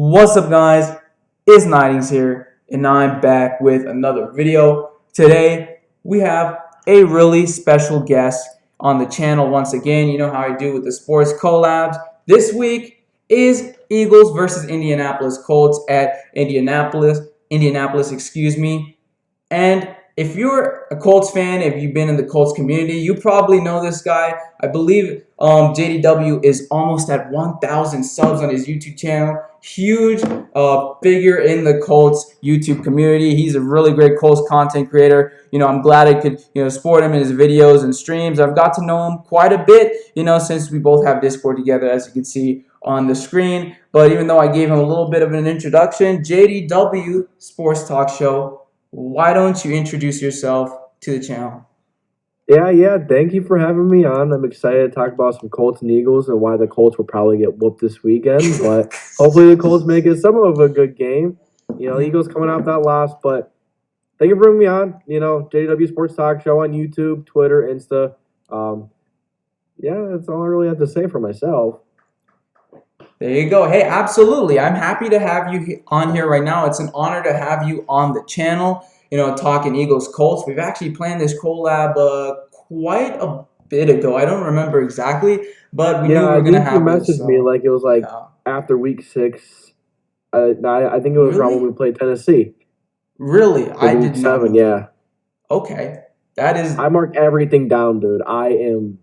What's up, guys? It's Nightings here, and I'm back with another video. Today, we have a really special guest on the channel once again. You know how I do with the sports collabs. This week is Eagles versus Indianapolis Colts at Indianapolis, excuse me. And if you're a Colts fan, if you've been in the Colts community, you probably know this guy. I believe JDW is almost at 1,000 subs on his YouTube channel. Huge figure in the Colts YouTube community. He's a really great Colts content creator. I'm glad I could, support him in his videos and streams. I've got to know him quite a bit, since we both have Discord together, as you can see on the screen. But even though I gave him a little bit of an introduction, JDW Sports Talk Show, why don't you introduce yourself to the channel? Yeah. Thank you for having me on. I'm excited to talk about some Colts and Eagles and why the Colts will probably get whooped this weekend. But hopefully the Colts make it somewhat of a good game. The Eagles coming out that loss. But thank you for bringing me on. JDW Sports Talk Show on YouTube, Twitter, Insta. That's all I really have to say for myself. There you go. Hey, absolutely. I'm happy to have you on here right now. It's an honor to have you on the channel, talking Eagles-Colts. We've actually planned this collab quite a bit ago. I don't remember exactly, but we knew we were going to have it. You messaged me like it was after week 6. I think it was around when we played Tennessee. Really? I did not. 7, yeah. Okay. That is... I mark everything down, dude. I am...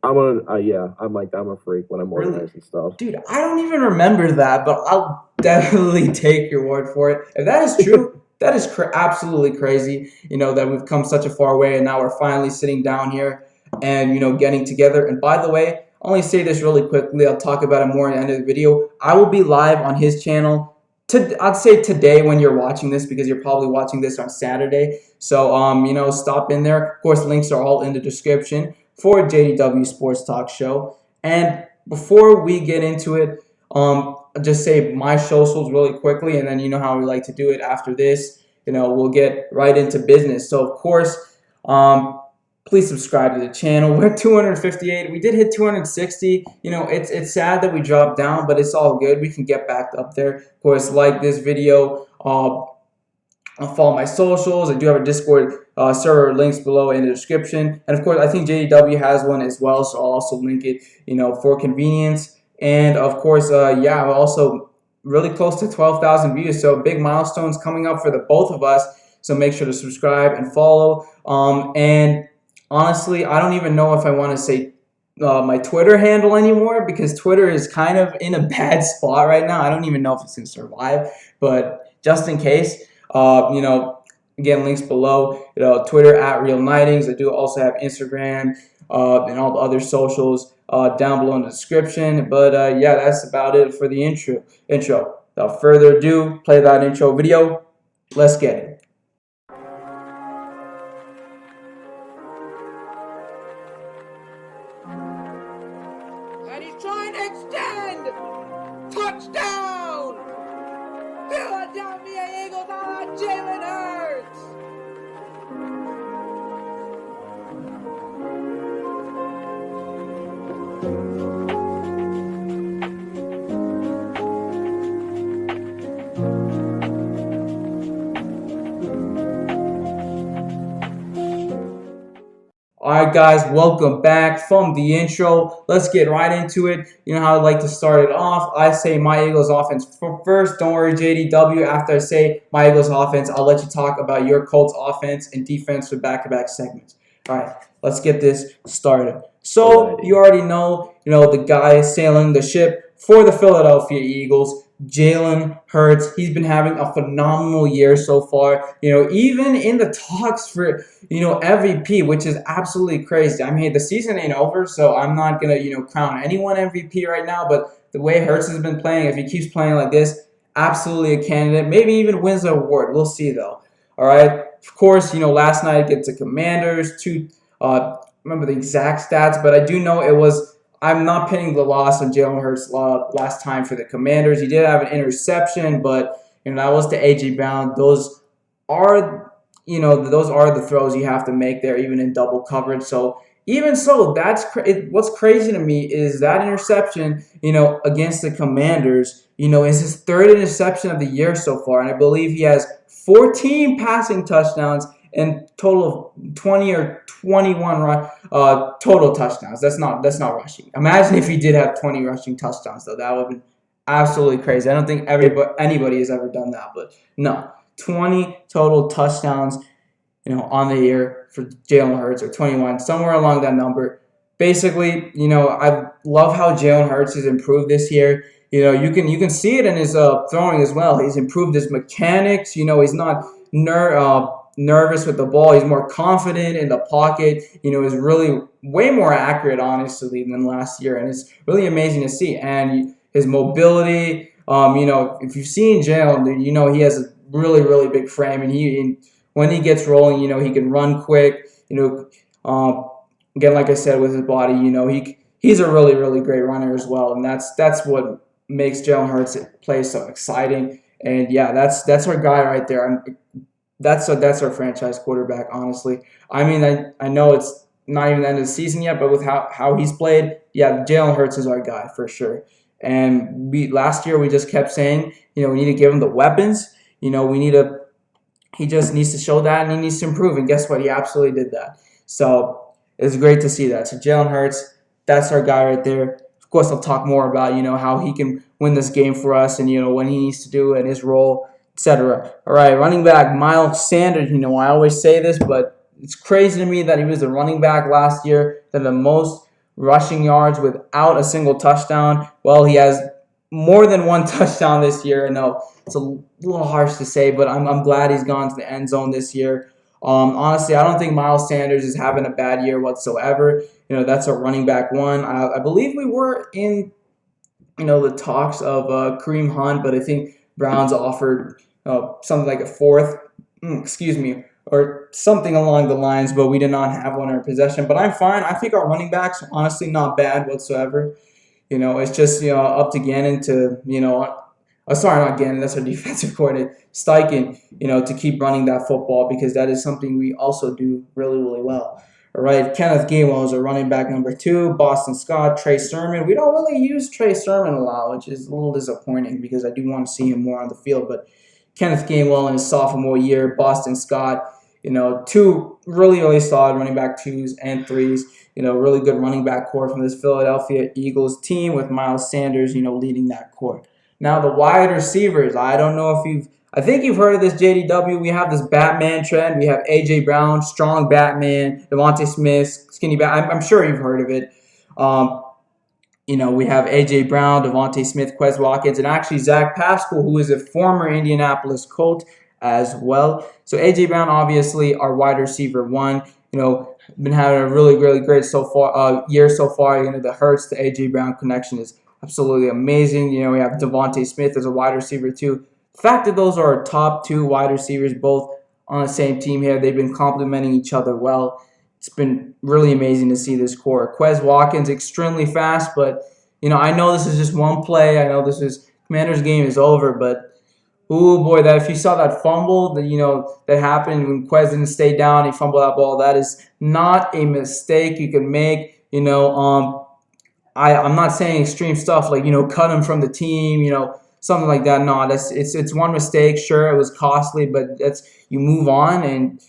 I'm a freak when I'm organizing stuff. Dude, I don't even remember that, but I'll definitely take your word for it. If that is true, that is absolutely crazy, that we've come such a far way, and now we're finally sitting down here and, getting together. And by the way, I'll only say this really quickly. I'll talk about it more at the end of the video. I will be live on his channel. I'd say today when you're watching this, because you're probably watching this on Saturday. So, stop in there. Of course, links are all in the description for JDW Sports Talk Show. And before we get into it, I'll just say my socials really quickly, and then you know how we like to do it after this. We'll get right into business. So, of course, please subscribe to the channel. We're at 258. We did hit 260. It's sad that we dropped down, but it's all good. We can get back up there. Of course, like this video. Follow my socials. I do have a Discord server, links below in the description. And of course, I think JDW has one as well, so I'll also link it, for convenience. And of course, I'm also really close to 12,000 views, so big milestones coming up for the both of us. So make sure to subscribe and follow. And honestly, I don't even know if I want to say my Twitter handle anymore, because Twitter is kind of in a bad spot right now. I don't even know if it's going to survive, but just in case. Again, links below. Twitter at Real Nightings. I do also have Instagram and all the other socials down below in the description. But that's about it for the intro. Without further ado, play that intro video. Let's get it. And he's trying to extend. Touchdown! Philadelphia Eagles on Jalen Hurts! Alright, guys, welcome back from the intro. Let's get right into it. You know how I like to start it off. I say my Eagles offense first. Don't worry, JDW. After I say my Eagles offense, I'll let you talk about your Colts offense and defense for back-to-back segments. Alright, let's get this started. So, you already know, the guy sailing the ship for the Philadelphia Eagles, Jalen Hurts. He's been having a phenomenal year so far. Even in the talks for, MVP, which is absolutely crazy. I mean, the season ain't over, so I'm not going to, crown anyone MVP right now. But the way Hurts has been playing, if he keeps playing like this, absolutely a candidate. Maybe even wins the award. We'll see, though. All right. Of course, last night against the Commanders, remember the exact stats, but I do know it was... I'm not pinning the loss on Jalen Hurts last time for the Commanders. He did have an interception, but that was to A.J. Brown. Those are the throws you have to make there, even in double coverage. So even so, what's crazy to me is that interception, against the Commanders, is his third interception of the year so far. And I believe he has 14 passing touchdowns and total of 20 or 21 total touchdowns. That's not rushing. Imagine if he did have 20 rushing touchdowns, though. That would have been absolutely crazy. I don't think anybody has ever done that, but no, 20 total touchdowns, on the year for Jalen Hurts, or 21, somewhere along that number. Basically, I love how Jalen Hurts has improved this year. You can see it in his throwing as well. He's improved his mechanics. He's not nervous with the ball. He's more confident in the pocket. Is really way more accurate, honestly, than last year, and it's really amazing to see. And his mobility, if you've seen Jalen, he has a really, really big frame, and when he gets rolling, he can run quick. Again, like I said, with his body, he's a really, really great runner as well, and that's what makes Jalen Hurts play so exciting. And yeah, that's our guy right there. That's our franchise quarterback, honestly. I mean, I know it's not even the end of the season yet, but with how he's played, yeah, Jalen Hurts is our guy for sure. And last year we just kept saying, we need to give him the weapons. He just needs to show that, and he needs to improve. And guess what? He absolutely did that. So it's great to see that. So Jalen Hurts, that's our guy right there. Of course, I'll talk more about, how he can win this game for us, and, what he needs to do and his role, etc. All right, running back Miles Sanders. I always say this, but it's crazy to me that he was the running back last year that had the most rushing yards without a single touchdown. Well, he has more than one touchdown this year. I know it's a little harsh to say, but I'm glad he's gone to the end zone this year. Honestly, I don't think Miles Sanders is having a bad year whatsoever. That's a running back one. I believe we were in, the talks of Kareem Hunt, but I think Browns offered something like a fourth, or something along the lines, but we did not have one in our possession. But I'm fine. I think our running backs are honestly not bad whatsoever. It's just, up to Gannon to, sorry, not Gannon, that's our defensive coordinator, Steichen, to keep running that football, because that is something we also do really, really well. All right, Kenneth Gainwell is our running back number 2, Boston Scott, Trey Sermon. We don't really use Trey Sermon a lot, which is a little disappointing because I do want to see him more on the field. But Kenneth Gainwell in his sophomore year, Boston Scott, 2 really, really solid running back 2s and 3s. Really good running back core from this Philadelphia Eagles team with Miles Sanders, leading that core. Now the wide receivers, I don't know if I think you've heard of this, JDW. We have this Batman trend. We have A.J. Brown, strong Batman, Devontae Smith, skinny Batman. I'm sure you've heard of it. We have A.J. Brown, Devontae Smith, Quez Watkins, and actually Zach Pascal, who is a former Indianapolis Colt as well. So A.J. Brown, obviously, our wide receiver 1. Been having a really, really great year so far. The Hurts to A.J. Brown connection is absolutely amazing. We have Devontae Smith as a wide receiver 2. The fact that those are our top 2 wide receivers, both on the same team here, they've been complementing each other well. It's been really amazing to see this core. Quez Watkins, extremely fast, but, I know this is just one play. I know Commander's game is over, but, oh boy, that if you saw that fumble that happened when Quez didn't stay down, he fumbled that ball, that is not a mistake you can make. I'm not saying extreme stuff like, cut him from the team, something like that. No, it's one mistake. Sure, it was costly, but you move on and,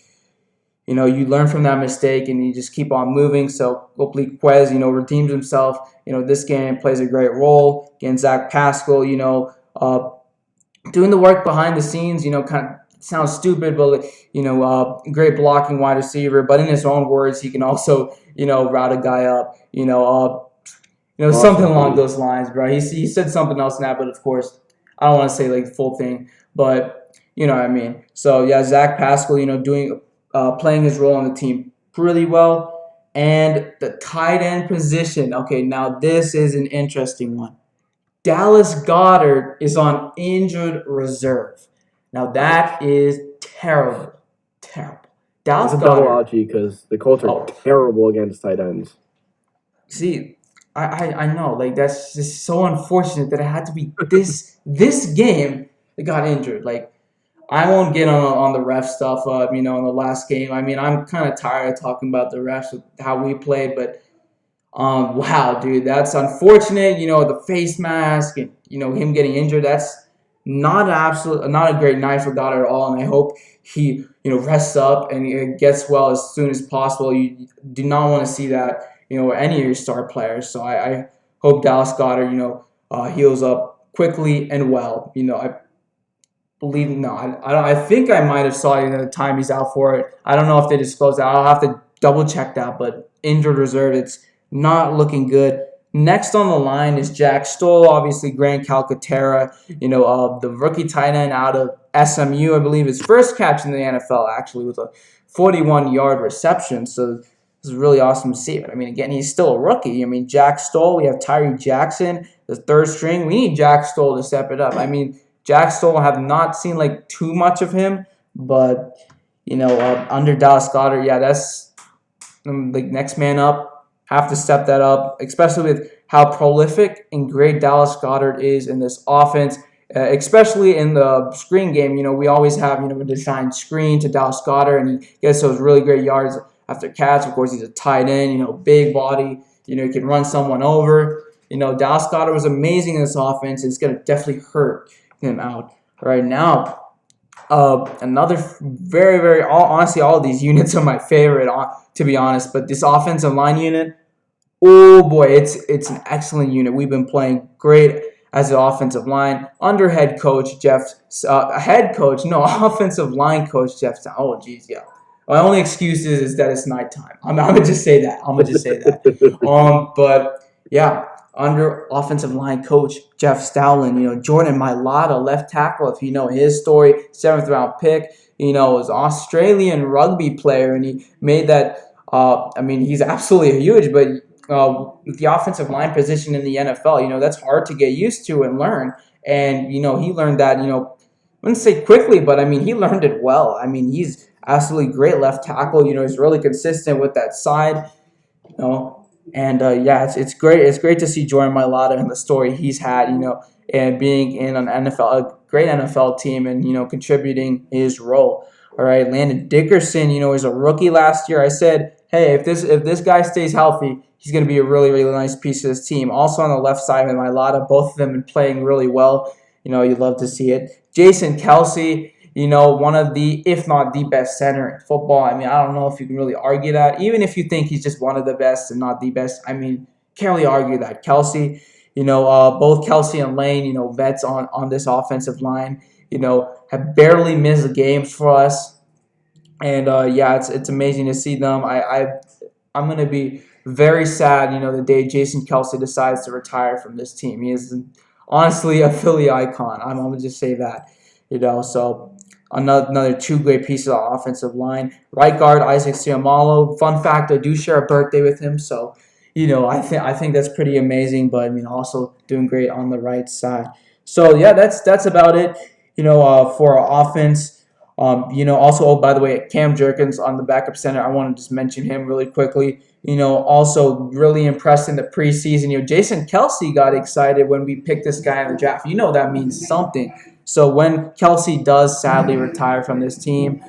you learn from that mistake and you just keep on moving. So hopefully Quez, redeems himself, this game, plays a great role. Again, Zach Pascal, doing the work behind the scenes, kind of sounds stupid, but, great blocking wide receiver. But in his own words, he can also, route a guy up, something along those lines, bro. He said something else in that, but of course, I don't want to say like the full thing, but you know what I mean. So yeah, Zach Pascal, playing his role on the team pretty well. And the tight end position. Okay, now this is an interesting one. Dallas Goedert is on injured reserve. Now that is terrible. Dallas It's a Goedert. double ouchie because the Colts are terrible against tight ends. See, I know, like that's just so unfortunate that it had to be this game that got injured. Like, I won't get on the ref stuff, in the last game. I mean, I'm kind of tired of talking about the refs with how we played, but wow, dude, that's unfortunate. The face mask and him getting injured. That's not a great night for Goddard at all. And I hope he rests up and gets well as soon as possible. You do not want to see that any of your star players. So I hope Dallas Goddard heals up quickly and well. I think I might have saw the time he's out for it. I don't know if they disclosed that. I'll have to double check that. But injured reserve, it's not looking good. Next on the line is Jack Stoll, obviously Grant Calcaterra, the rookie tight end out of SMU, I believe his first catch in the NFL actually with a 41-yard reception. So this is really awesome to see. But I mean, again, he's still a rookie. I mean, Jack Stoll, we have Tyree Jackson, the third string. We need Jack Stoll to step it up. I mean, Jack Stoll, I have not seen too much of him, but under Dallas Goddard, yeah, that's next man up. Have to step that up, especially with how prolific and great Dallas Goddard is in this offense, especially in the screen game. We always have a designed screen to Dallas Goddard, and he gets those really great yards after catch. Of course, he's a tight end, big body. He can run someone over. Dallas Goddard was amazing in this offense. It's going to definitely hurt him out right now. Another very, very, honestly, all of these units are my favorite, to be honest. But this offensive line unit, oh boy, it's an excellent unit. We've been playing great as an offensive line under offensive line coach Jeff. Oh geez, yeah. My only excuse is that it's nighttime. I'm gonna just say that. But yeah. Under offensive line coach Jeff Stowlin, Jordan Mailata, left tackle, if you know his story, 7th round pick, was an Australian rugby player, and he made that, he's absolutely huge, but the offensive line position in the NFL, that's hard to get used to and learn, and, he learned that, I wouldn't say quickly, but, he learned it well. He's absolutely great left tackle, he's really consistent with that side, And it's great. It's great to see Jordan Mailata and the story he's had, and being in a great NFL team, and contributing his role. All right, Landon Dickerson, is a rookie last year. I said, hey, if this guy stays healthy, he's going to be a really, really nice piece of this team. Also on the left side with Mailata, both of them been playing really well. You'd love to see it. Jason Kelsey. One of the, if not the best center in football. I don't know if you can really argue that. Even if you think he's just one of the best and not the best, can't really argue that. Kelsey, both Kelsey and Lane, vets on this offensive line, have barely missed the games for us. And, it's amazing to see them. I'm going to be very sad, the day Jason Kelsey decides to retire from this team. He is honestly a Philly icon. I'm going to just say that. So another two great pieces of offensive line. Right guard, Isaac Siamalo. Fun fact, I do share a birthday with him, so, I think that's pretty amazing, but, also doing great on the right side. So, yeah, that's about it, for our offense. Also, by the way, Cam Jerkins on the backup center, I want to just mention him really quickly. Also really impressed in the preseason. Jason Kelsey got excited when we picked this guy in the draft. That means something. So when Kelsey does sadly retire from this team,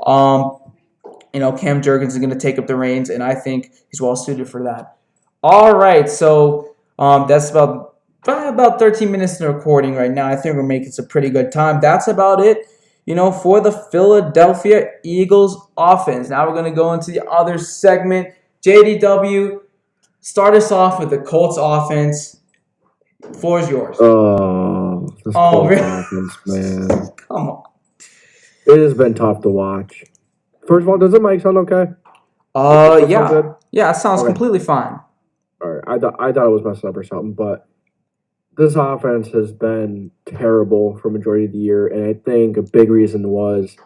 Cam Jerkins is going to take up the reins, and I think he's well suited for that. All right, so that's about 13 minutes in the recording right now. I think we're making some pretty good time. That's about it, for the Philadelphia Eagles offense. Now we're going to go into the other segment. JDW, start us off with the Colts offense. Floor is yours. This really? Offense, man. Come on. It has been tough to watch. First of all, does the mic sound okay? Yeah. Yeah, it sounds completely fine. All right. I thought it was messed up or something, but this offense has been terrible for majority of the year, and I think a big reason was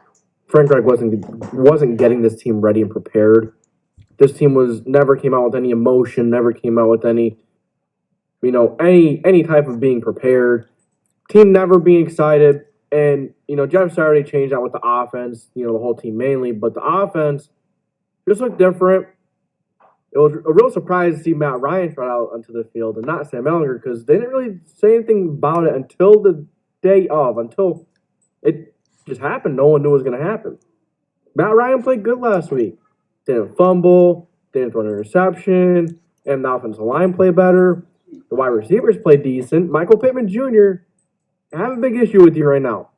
Frank Reich wasn't getting this team ready and prepared. This team never came out with any emotion, never came out with any type of being prepared. Team never being excited. And, Jeff Saturday changed that with the offense, the whole team mainly. But the offense just looked different. It was a real surprise to see Matt Ryan trot out onto the field and not Sam Ehlinger, because they didn't really say anything about it until the day of, until it just happened. No one knew it was going to happen. Matt Ryan played good last week. Didn't fumble, didn't throw an interception, and the offensive line played better. The wide receivers played decent. Michael Pittman Jr., I have a big issue with you right now.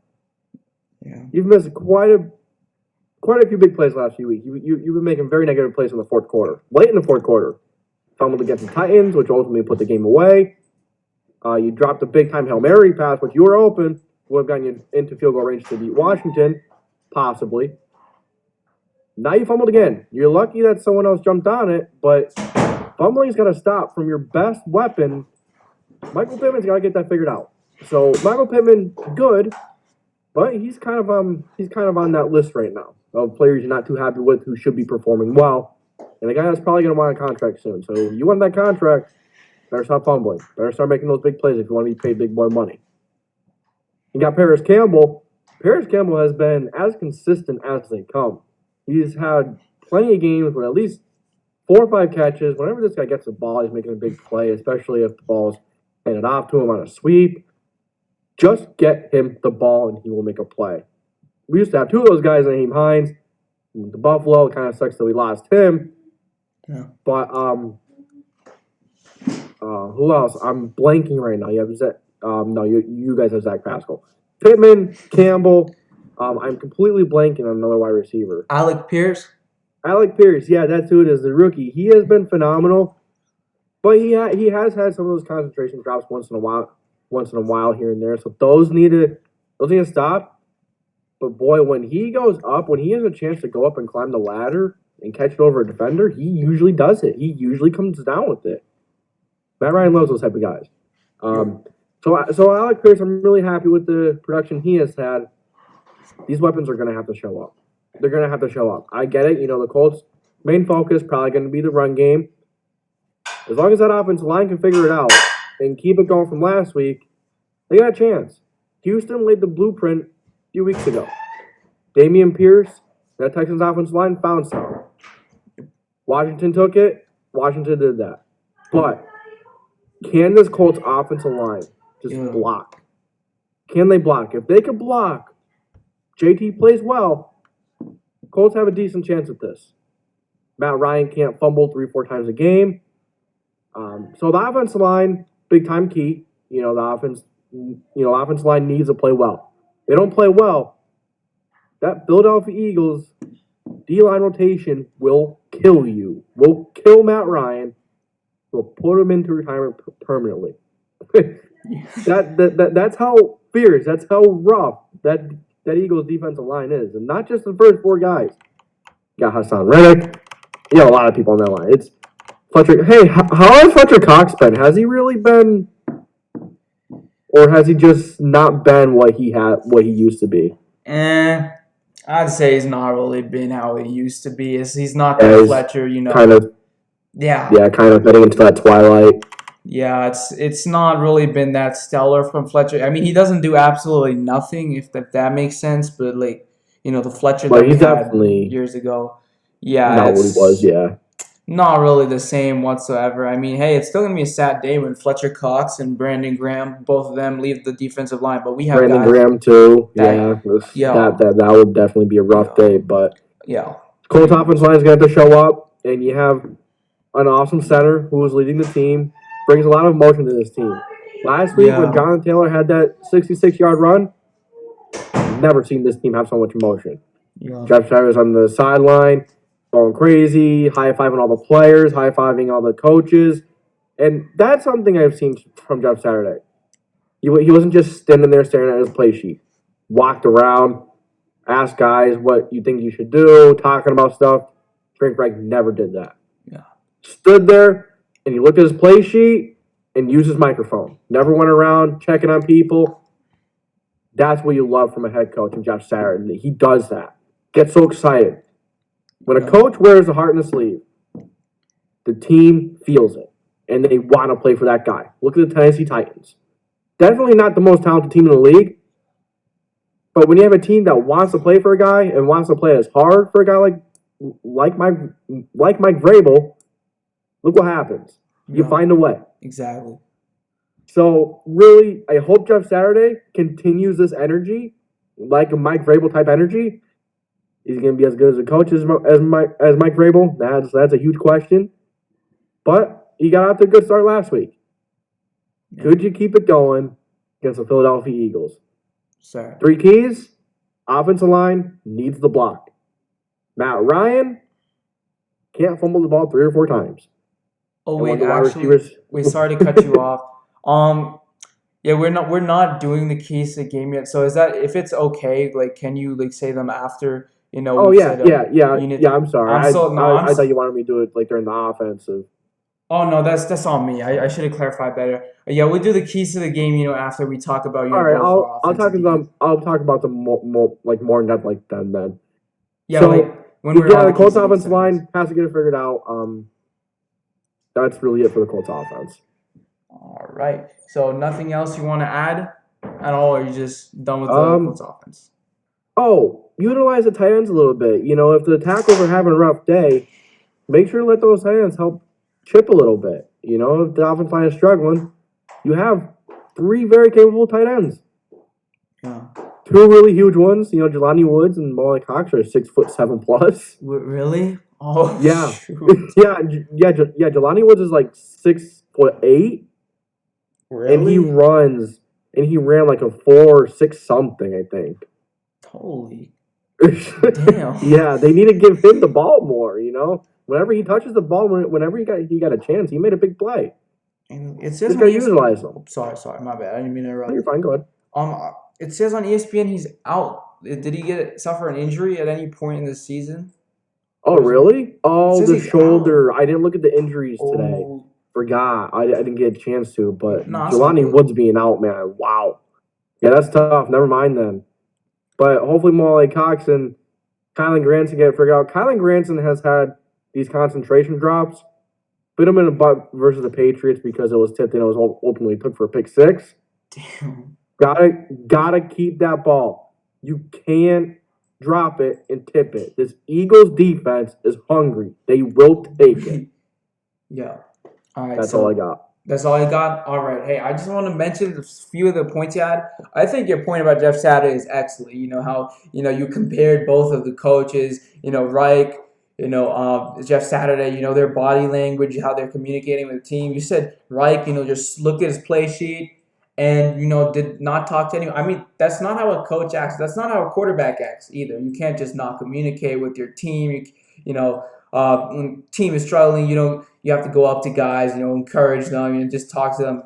Yeah. You've missed quite a few big plays last few weeks. You've been making very negative plays in the fourth quarter. Late in the fourth quarter. Fumbled against the Titans, which ultimately put the game away. You dropped a big-time Hail Mary pass, which you were open. Would have gotten you into field goal range to beat Washington, possibly. Now you fumbled again. You're lucky that someone else jumped on it, but fumbling's got to stop from your best weapon. Michael Pittman's got to get that figured out. So Michael Pittman, good, but he's kind of on that list right now of players you're not too happy with who should be performing well, and the guy that's probably going to want a contract soon. So you want that contract, better stop fumbling. Better start making those big plays if you want to be paid big boy money. You got Paris Campbell. Paris Campbell has been as consistent as they come. He's had plenty of games with at least 4 or 5 catches. Whenever this guy gets the ball, he's making a big play, especially if the ball's handed off to him on a sweep. Just get him the ball and he will make a play. We used to have 2 of those guys, Naheem Hines. The Buffalo, it kind of sucks that we lost him. Yeah. But who else? I'm blanking right now. You have Zach. No, you guys have Zach Pascal. Pittman, Campbell. I'm completely blanking on another wide receiver. Alec Pierce, yeah, that's who it is. The rookie. He has been phenomenal, but he has had some of those concentration drops once in a while here and there. So those need to stop. But boy, when he goes up, when he has a chance to go up and climb the ladder and catch it over a defender, he usually does it. He usually comes down with it. Matt Ryan loves those type of guys. So Alec Pierce, I'm really happy with the production he has had. These weapons are going to have to show up. They're going to have to show up. I get it. You know, the Colts' main focus probably going to be the run game. As long as that offensive line can figure it out and keep it going from last week, they got a chance. Houston laid the blueprint a few weeks ago. Dameon Pierce, that Texans offensive line, found some. Washington took it. Washington did that. But can this Colts offensive line just block? Can they block? If they could block, JT plays well, Colts have a decent chance at this. Matt Ryan can't fumble 3-4 times a game. So the offensive line, big time key. You know, the offensive line needs to play well. They don't play well, that Philadelphia Eagles D-line rotation will kill you. Will kill Matt Ryan. Will put him into retirement permanently. That's how fierce, that's how rough that Eagles defensive line is. And not just the first 4 guys. You got Hassan Reddick. You got a lot of people on that line. It's Fletcher. Hey, how has Fletcher Cox been? Has he really been, or has he just not been what he used to be? I'd say he's not really been how he used to be. He's not that Fletcher, you know. Kind of. Yeah, kind of heading into that twilight. Yeah, it's not really been that stellar from Fletcher. I mean, he doesn't do absolutely nothing, if that makes sense. But like, you know, the Fletcher that we had years ago, not what he was. Yeah, not really the same whatsoever. I mean, hey, it's still gonna be a sad day when Fletcher Cox and Brandon Graham, both of them, leave the defensive line. But we have Brandon Graham too. That would definitely be a rough day. But Colts offensive line is going to have to show up, and you have an awesome center who is leading the team. Brings a lot of emotion to this team. Last week when Jonathan Taylor had that 66-yard run, I've never seen this team have so much emotion. Jeff Chavez on the sideline, going crazy, high-fiving all the players, high-fiving all the coaches. And that's something I've seen from Jeff Saturday. He wasn't just standing there staring at his play sheet. Walked around, asked guys what you think you should do, talking about stuff. Frank Reich never did that. Stood there, and he looked at his play sheet and used his microphone. Never went around checking on people. That's what you love from a head coach in Jeff Saturday. He does that. Gets so excited. When a coach wears the heart in the sleeve, the team feels it, and they want to play for that guy. Look at the Tennessee Titans. Definitely not the most talented team in the league, but when you have a team that wants to play for a guy and wants to play as hard for a guy like Mike Vrabel, look what happens. You find a way. Exactly. So, really, I hope Jeff Saturday continues this energy like a Mike Vrabel type energy. Is he going to be as good as a coach as Mike Vrabel? That's a huge question. But he got off to a good start last week. Yeah. Could you keep it going against the Philadelphia Eagles? Sir. 3 keys. Offensive line needs the block. Matt Ryan can't fumble the ball 3 or 4 times. Oh wait, actually, we sorry to cut you off. Yeah, we're not doing the keys to the game yet. So is that, if it's okay, like, can you like say them after? Oh yeah. I'm sorry. I thought you wanted me to do it like during the offensive. Oh no, that's on me. I should have clarified better. Yeah, we'll do the keys to the game. After we talk about. All right, I'll talk about them more in depth like then. Yeah, so, like when the Colts offensive line has to get it figured out. That's really it for the Colts offense. All right. So nothing else you want to add at all, or are you just done with the Colts offense? Oh, utilize the tight ends a little bit. If the tackles are having a rough day, make sure to let those tight ends help chip a little bit. If the offensive line is struggling, you have 3 very capable tight ends. Yeah. 2 really huge ones. Jelani Woods and Molly Cox are 6'7" plus. Really? Oh, yeah. Shoot. yeah. Jelani Woods is like 6'8". Really? And he ran like a 4.6 something, I think. Holy damn. Yeah, they need to give him the ball more. Whenever he touches the ball, whenever he got a chance, he made a big play. And it says just gotta utilize him. Sorry, my bad. I didn't mean to interrupt. No, you're fine. Go ahead. It says on ESPN he's out. Did he suffer an injury at any point in the season? Oh, really? Oh, the shoulder. Out. I didn't look at the injuries today. Forgot. I didn't get a chance to. But Jelani Woods being out, man. Wow. Yeah, that's tough. Never mind then. But hopefully Molly Cox and Kylan Granson get it figured out. Kylan Granson has had these concentration drops. Bit him in a butt versus the Patriots because it was tipped and it was ultimately took for a pick 6. Damn. Gotta keep that ball. You can't drop it and tip it. This Eagles defense is hungry. They will take it. Yeah. All right. That's all I got. That's all you got? All right. Hey, I just want to mention a few of the points you had. I think your point about Jeff Saturday is excellent. How, you compared both of the coaches, Reich, Jeff Saturday, their body language, how they're communicating with the team. You said Reich, just looked at his play sheet and, did not talk to anyone. I mean, that's not how a coach acts. That's not how a quarterback acts either. You can't just not communicate with your team. When team is struggling, you have to go up to guys, encourage them, just talk to them.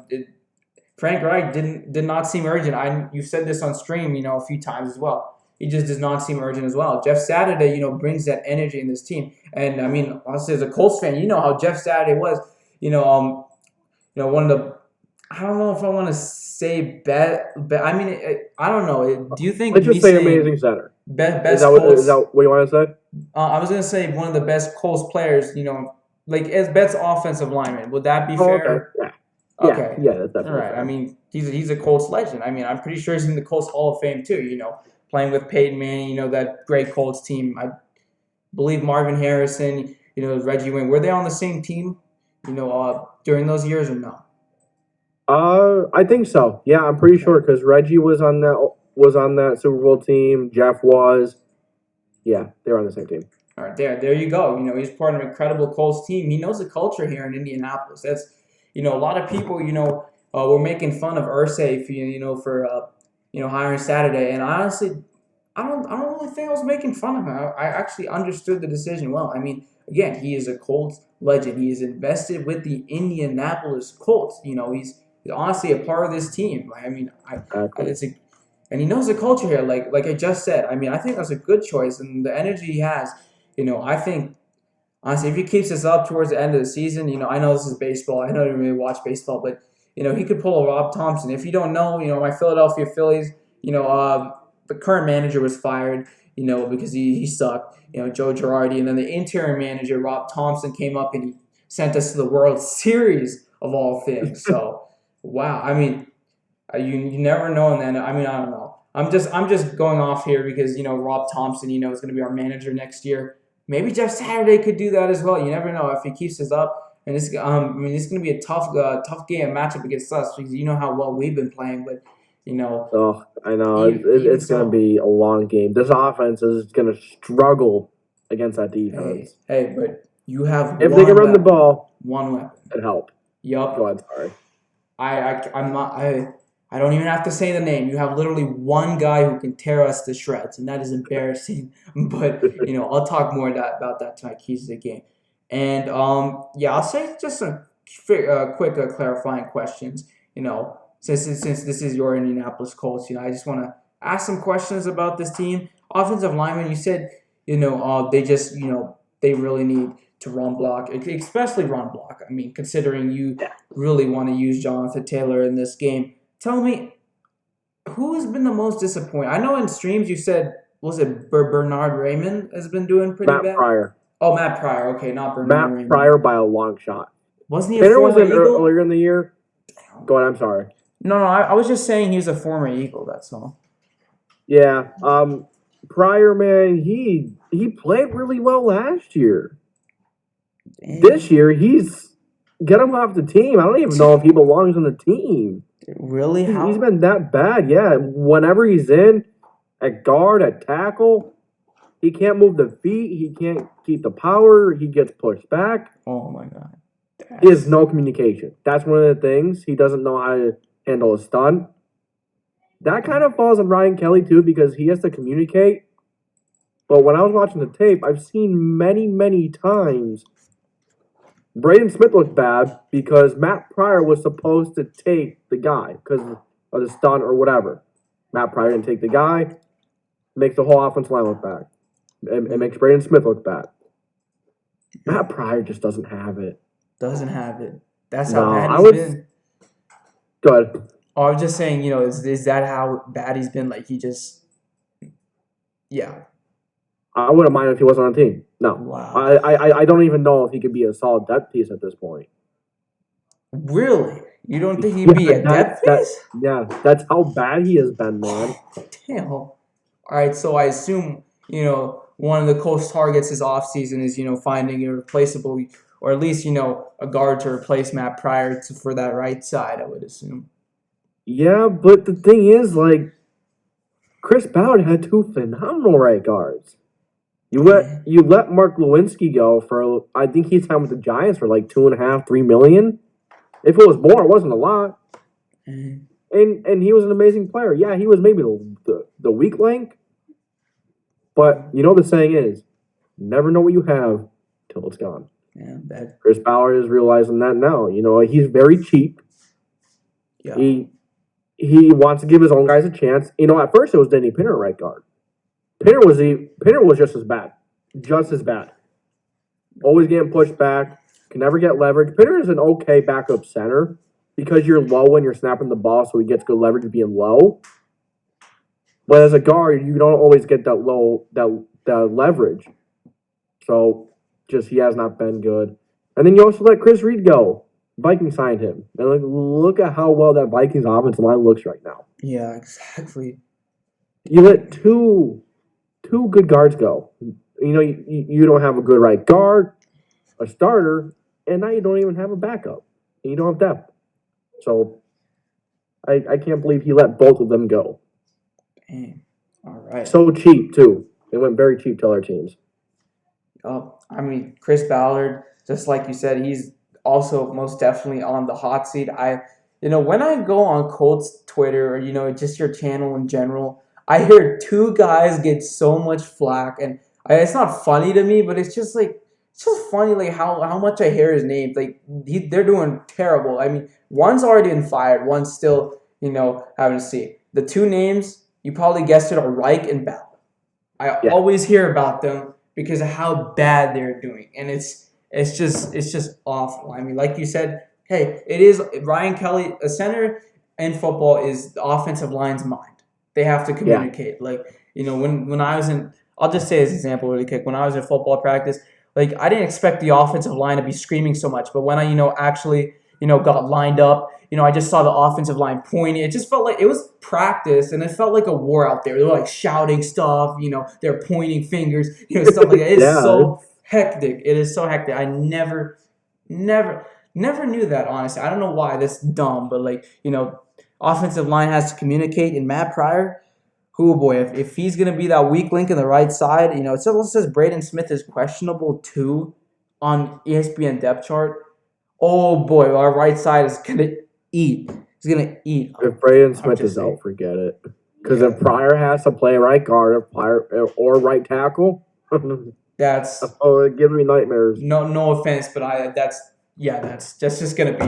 Frank Reich did not seem urgent. You've said this on stream, a few times as well. He just does not seem urgent as well. Jeff Saturday, brings that energy in this team. And I mean, honestly, as a Colts fan, you know how Jeff Saturday was. One of the, I don't know if I want to say I mean, I don't know. Do you think? Let's just say amazing center. Best is that what you want to say? I was gonna say one of the best Colts players. Like as best offensive lineman. Would that be fair? Okay. Yeah. Okay. Yeah, that's definitely all right. fair. I mean, he's a Colts legend. I mean, I'm pretty sure he's in the Colts Hall of Fame too. Playing with Peyton Manning. That great Colts team. I believe Marvin Harrison. Reggie Wayne. Were they on the same team? During those years or no? I think so. Yeah, I'm pretty sure because Reggie was on that Super Bowl team. Jeff was. Yeah, they were on the same team. All right, there you go. He's part of an incredible Colts team. He knows the culture here in Indianapolis. That's, a lot of people, were making fun of Irsay for hiring Saturday. And honestly, I don't really think I was making fun of him. I actually understood the decision well. I mean, again, he is a Colts legend. He is invested with the Indianapolis Colts. He's honestly a part of this team. I mean, and he knows the culture here, like I just said. I mean, I think that's a good choice, and the energy he has, I think, honestly, if he keeps this up towards the end of the season, I know this is baseball. I don't really watch baseball, but, he could pull a Rob Thompson. If you don't know, my Philadelphia Phillies, the current manager was fired, because he sucked, Joe Girardi, and then the interim manager, Rob Thompson, came up and he sent us to the World Series of all things. So, wow. I mean, you never know, and then I don't know. I'm just going off here because Rob Thompson is going to be our manager next year. Maybe Jeff Saturday could do that as well. You never know if he keeps this up. And it's going to be a tough game matchup against us because you know how well we've been playing. But Oh, I know. Even It's going to so, be a long game. This offense is going to struggle against that defense. but you have If they can run the ball, one weapon. it'd help. Yup. Go ahead, sorry. I don't even have to say the name. You have literally one guy who can tear us to shreds, and that is embarrassing. But I'll talk more about that tonight. Keys to the game, and I'll say just some quick clarifying questions. Since this is your Indianapolis Colts, I just want to ask some questions about this team. Offensive lineman, you said they just they really need to run block, especially run block. I mean, considering you really want to use Jonathan Taylor in this game. Tell me, who has been the most disappointing? I know in streams you said, was it Bernard Raymond has been doing pretty bad? Matt Pryor. Oh, Matt Pryor. Okay, not Bernard Raymond. Matt Pryor by a long shot. Wasn't he Taylor a former was in Eagle? earlier in the year. Go ahead, I'm sorry. No, I was just saying he was a former Eagle, that's all. Yeah. Pryor, man, he played really well last year. Damn. This year, get him off the team. I don't even know if he belongs on the team. Really? He's been that bad, yeah. Whenever he's in, at guard, at tackle, he can't move the feet. He can't keep the power. He gets pushed back. Oh, my God. He has no communication. That's one of the things. He doesn't know how to handle a stunt. That kind of falls on Ryan Kelly, too, because he has to communicate. But when I was watching the tape, I've seen many, many times Braden Smith looked bad because Matt Pryor was supposed to take the guy because of the stunt or whatever. Matt Pryor didn't take the guy. Makes the whole offensive line look bad. It makes Braden Smith look bad. Matt Pryor just doesn't have it. Doesn't have it. That's how bad he's been. Go ahead. Oh, I was just saying, is that how bad he's been? Like, he just... Yeah. I wouldn't mind if he wasn't on the team. No. Wow. I don't even know if he could be a solid depth piece at this point. Really? You don't think he'd be a depth piece? Yeah, that's how bad he has been, man. Damn. All right, so I assume, one of the Colts' targets this offseason is, finding a replaceable, or at least, a guard to replace Matt Pryor for that right side, I would assume. Yeah, but the thing is, Chris Ballard had two phenomenal right guards. You let Mark Lewinsky go for, I think he signed with the Giants for $2.5, $3 million. If it was more, it wasn't a lot. And he was an amazing player. Yeah, he was maybe the weak link. But the saying is, never know what you have till it's gone. Yeah, Chris Ballard is realizing that now. He's very cheap. Yeah. He wants to give his own guys a chance. At first it was Danny Pinner right guard. Pinner was just as bad. Just as bad. Always getting pushed back. Can never get leverage. Pinner is an okay backup center because you're low when you're snapping the ball, so he gets good leverage being low. But as a guard, you don't always get that leverage. So he has not been good. And then you also let Chris Reed go. Vikings signed him. And look at how well that Vikings offensive line looks right now. Yeah, exactly. You let two good guards go. You don't have a good right guard, a starter, and now you don't even have a backup. And you don't have depth. So I can't believe he let both of them go. Dang. All right. So cheap, too. They went very cheap to other teams. Chris Ballard, just like you said, he's also most definitely on the hot seat. When I go on Colts Twitter or, just your channel in general, I hear two guys get so much flack, and it's not funny to me, but it's just funny how much I hear his name. They're doing terrible. One's already been fired, one's still, having to see. The two names, you probably guessed it, are Reich and Bell. I always hear about them because of how bad they're doing, and it's just awful. Like you said, hey, it is Ryan Kelly, a center in football is the offensive line's mind. They have to communicate. Yeah. When I was in, I'll just say as an example really quick, when I was in football practice, I didn't expect the offensive line to be screaming so much, but when I, actually, got lined up, I just saw the offensive line pointing. It just felt like it was practice, and it felt like a war out there. They were shouting stuff, they're pointing fingers, stuff like that. It's so hectic. It is so hectic. I never knew that, honestly. I don't know why. That's dumb, but offensive line has to communicate. And Matt Pryor, oh boy, if he's going to be that weak link in the right side, it says Braden Smith is questionable too on ESPN depth chart. Oh boy, our right side is going to eat. He's going to eat. If Braden Smith is out, forget it. Because if Pryor has to play right guard or right tackle, that's it gives me nightmares. No offense, but that's just going to be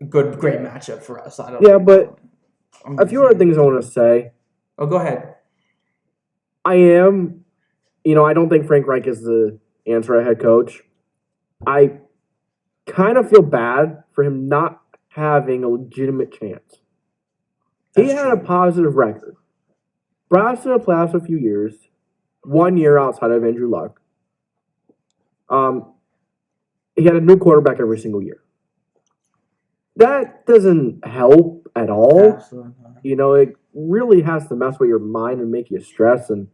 a great matchup for us. But a few other things I want to say. Oh, go ahead. I don't think Frank Reich is the answer at head coach. I kind of feel bad for him not having a legitimate chance. He had a positive record. Brought us to the playoffs a few years. 1 year outside of Andrew Luck. He had a new quarterback every single year. That doesn't help at all. Absolutely not. It really has to mess with your mind and make you stress and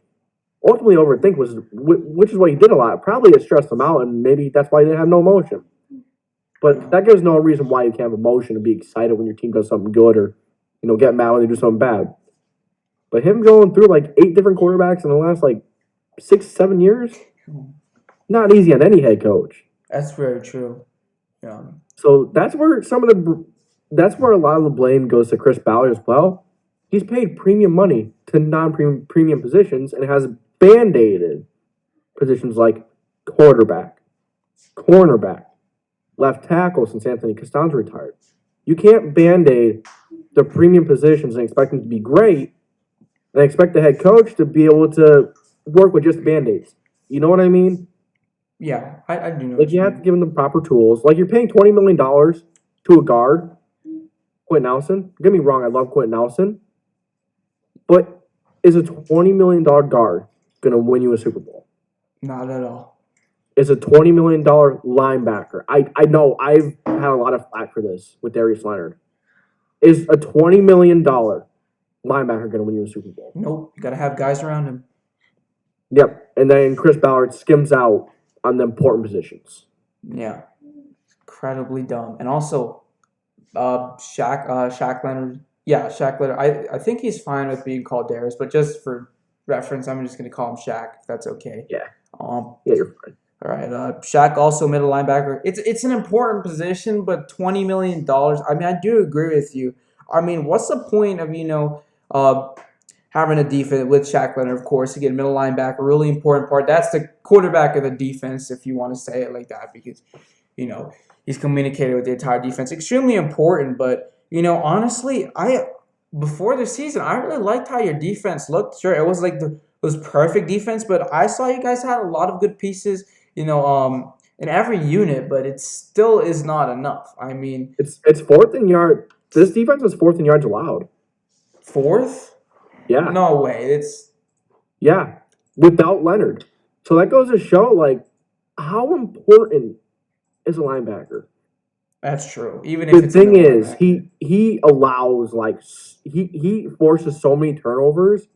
ultimately overthink, which is what he did a lot. Probably it stressed him out, and maybe that's why he didn't have no emotion. But that gives no reason why you can't have emotion and be excited when your team does something good or, get mad when they do something bad. But him going through 8 different quarterbacks in the last 6-7 years, not easy on any head coach. That's very true. Yeah. So that's where that's where a lot of the blame goes to Chris Ballard as well. He's paid premium money to non-premium positions and has band-aided positions like quarterback, cornerback, left tackle since Anthony Costanza retired. You can't band-aid the premium positions and expect them to be great and expect the head coach to be able to work with just Band-Aids. You know what I mean? Yeah, I do know. You have to give them the proper tools. You're paying $20 million to a guard, Quentin Nelson. Don't get me wrong, I love Quentin Nelson. But is a $20 million guard going to win you a Super Bowl? Not at all. Is a $20 million linebacker. I know I've had a lot of flack for this with Darius Leonard. Is a $20 million linebacker going to win you a Super Bowl? Nope. You got to have guys around him. Yep. And then Chris Ballard skims out on the important positions. Yeah. Incredibly dumb. And also, Shaq Leonard. Yeah, Shaq Leonard. I think he's fine with being called Darius, but just for reference, I'm just going to call him Shaq, if that's okay. Yeah. Yeah, you're fine. All right. Shaq also middle linebacker. It's an important position, but $20 million. I mean, I do agree with you. I mean, what's the point of having a defense with Shaq Leonard, of course, again, middle linebacker, really important part. That's the quarterback of the defense, if you want to say it like that, because he's communicated with the entire defense. Extremely important, but honestly, before the season, I really liked how your defense looked. Sure, it was it was perfect defense, but I saw you guys had a lot of good pieces. In every unit, but it still is not enough. I mean, it's fourth in yard. This defense is fourth in yards allowed. Fourth? Yeah. No way. Without Leonard. So that goes to show how important is a linebacker. That's true. Even if the thing is, he allows he forces so many turnovers.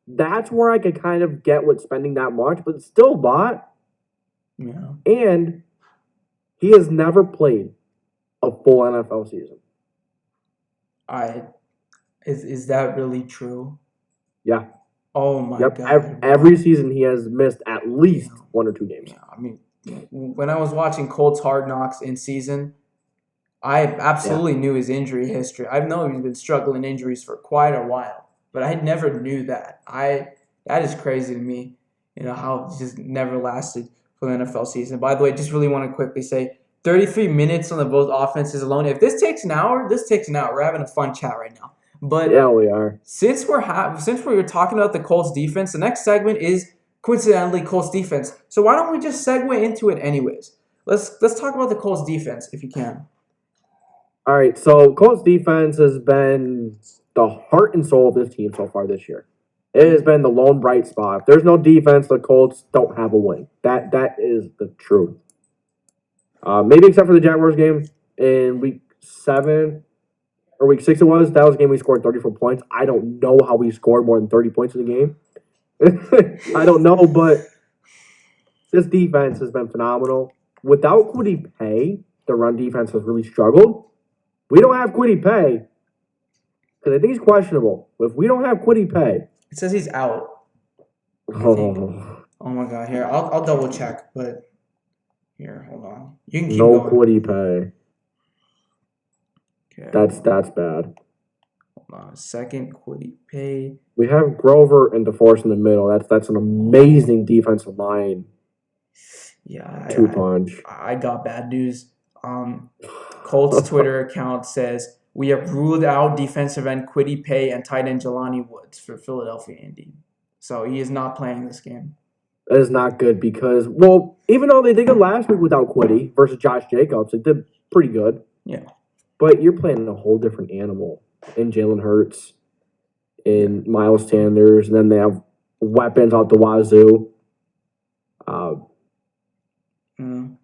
That's where I could kind of get with spending that much, but it's still a lot. Yeah. And he has never played a full NFL season. Is that really true? Yeah. Oh my God. Every season he has missed at least 1 or 2 games. Yeah, I mean, when I was watching Colts Hard Knocks in season, I absolutely knew his injury history. I know he's been struggling injuries for quite a while, but I never knew that. That is crazy to me. How he just never lasted for the NFL season. By the way, just really want to quickly say 33 minutes on the both offenses alone. If this takes an hour, this takes an hour. We're having a fun chat right now. But yeah, we are. Since we're talking about the Colts defense, the next segment is coincidentally Colts defense. So why don't we just segue into it anyways? Let's talk about the Colts defense if you can. All right, so Colts defense has been the heart and soul of this team so far this year. It has been the lone bright spot. If there's no defense, the Colts don't have a win. That is the truth. Maybe except for the Jaguars game in week 7 or week 6 it was. That was a game we scored 34 points. I don't know how we scored more than 30 points in the game. I don't know, but this defense has been phenomenal. Without Kwity Paye, the run defense has really struggled. We don't have Kwity Paye. Because I think he's questionable. If we don't have Kwity Paye, It says he's out. oh, Oh my God! Here, I'll double check. But here, hold on. You can keep no going. Kwity Paye. Okay, That's bad. hold on a second. Kwity Paye. We have Grover and DeForest in the middle. That's an amazing defensive line. Yeah, Two punch. I got bad news. Colts Twitter account says we have ruled out defensive end Kwity Paye and tight end Jelani Woods for Philadelphia Indy. So he is not playing this game. That is not good because, well, even though they did good last week without Kwity versus Josh Jacobs, they did pretty good. Yeah. But you're playing a whole different animal in Jalen Hurts, in Miles Sanders, and then they have weapons out the wazoo.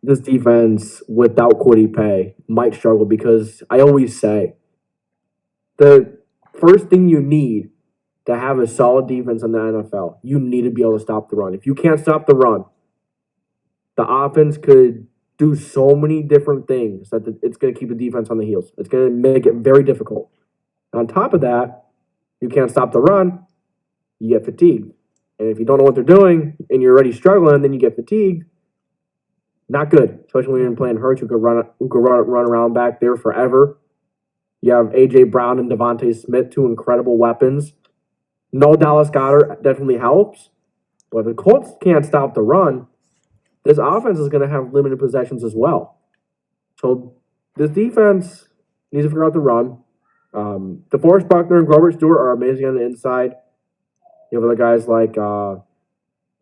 This defense without Kwity Paye might struggle because I always say the first thing you need to have a solid defense in the NFL, you need to be able to stop the run. If you can't stop the run, the offense could do so many different things that it's going to keep the defense on the heels. It's going to make it very difficult. On top of that, you can't stop the run, you get fatigued. And if you don't know what they're doing and you're already struggling, then you get fatigued. Not good, especially when you're playing Hurts, who could run around back there forever. You have A.J. Brown and Devontae Smith, two incredible weapons. No Dallas Goedert definitely helps. But if the Colts can't stop the run, this offense is going to have limited possessions as well. So this defense needs to figure out the run. DeForest Buckner and Grover Stewart are amazing on the inside. You have other guys like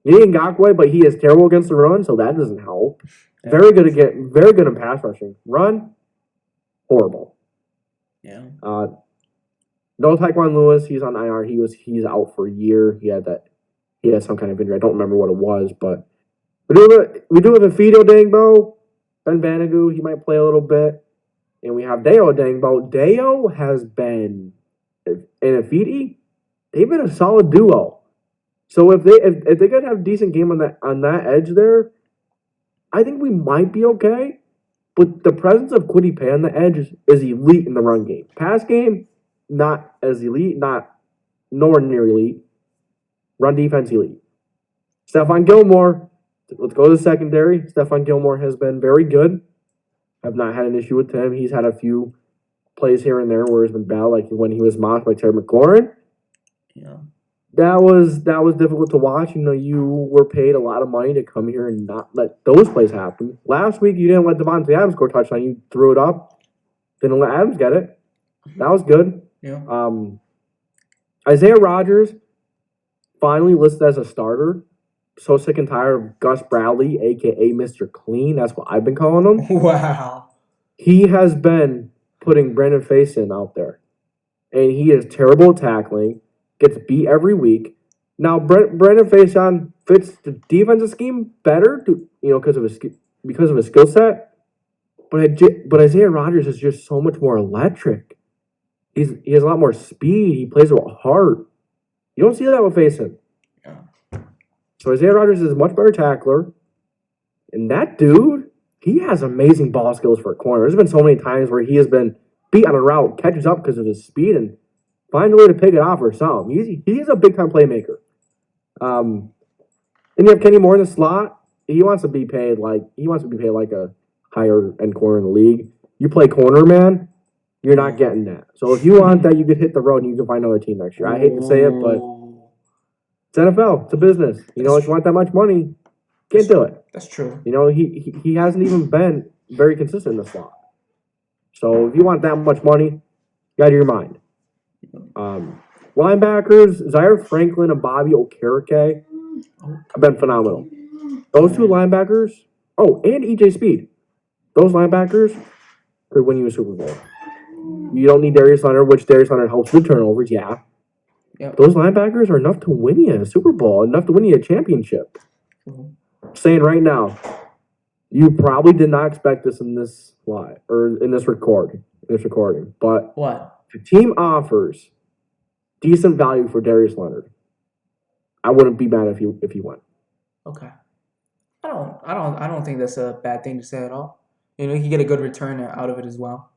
Ngakwe, but he is terrible against the run, so that doesn't help. Yeah. Very good in pass rushing. Run, horrible. Yeah. No Tyquan Lewis, he's on IR. He's out for a year. He had some kind of injury. I don't remember what it was, but we do have a Fido Dangbo, Ben Banagu, he might play a little bit. And we have Deo Dangbo. Deo has been, and Afidi, they've been a solid duo. So if they could have a decent game on that edge there, I think we might be okay. But the presence of Kwity Paye on the edge is elite in the run game. Pass game, not as elite, nowhere near elite. Run defense, elite. Stephon Gilmore, let's go to the secondary. Stephon Gilmore has been very good. I've not had an issue with him. He's had a few plays here and there where he's been bad, like when he was mocked by Terry McLaurin. Yeah. That was difficult to watch. You know, you were paid a lot of money to come here and not let those plays happen. Last week, you didn't let Devontae Adams score a touchdown. You threw it up. Didn't let Adams get it. That was good. Yeah. Isaiah Rodgers finally listed as a starter. So sick and tired of Gus Bradley, a.k.a. Mr. Clean. That's what I've been calling him. Wow. He has been putting Brandon Facyson out there. And he is terrible at tackling. Gets beat every week. Now, Brandon Facyson fits the defensive scheme better, because of his skill set. But Isaiah Rodgers is just so much more electric. He has a lot more speed. He plays with heart. You don't see that with Facyson. Yeah. So Isaiah Rodgers is a much better tackler. And that dude, he has amazing ball skills for a corner. There's been so many times where he has been beat on a route, catches up because of his speed, and finds a way to pick it off or something. He's a big-time playmaker. Then you have Kenny Moore in the slot. He wants to be paid like a higher-end corner in the league. You play corner, man, you're not getting that. So if you want that, you could hit the road and you can find another team next year. I hate to say it, but it's NFL. It's a business. If you want that much money, can't do it. That's true. He hasn't even been very consistent in the slot. So if you want that much money, you got to do your mind. Linebackers, Zaire Franklin and Bobby Okereke have been phenomenal. Those two linebackers, and EJ Speed. Those linebackers could win you a Super Bowl. You don't need Darius Leonard, which Darius Leonard helps with turnovers, yeah. Yep. Those linebackers are enough to win you a Super Bowl, enough to win you a championship. Saying right now, you probably did not expect this in this live or in this recording. But What? if a team offers decent value for Darius Leonard, I wouldn't be mad if he went. Okay. I don't think that's a bad thing to say at all. You can get a good return out of it as well.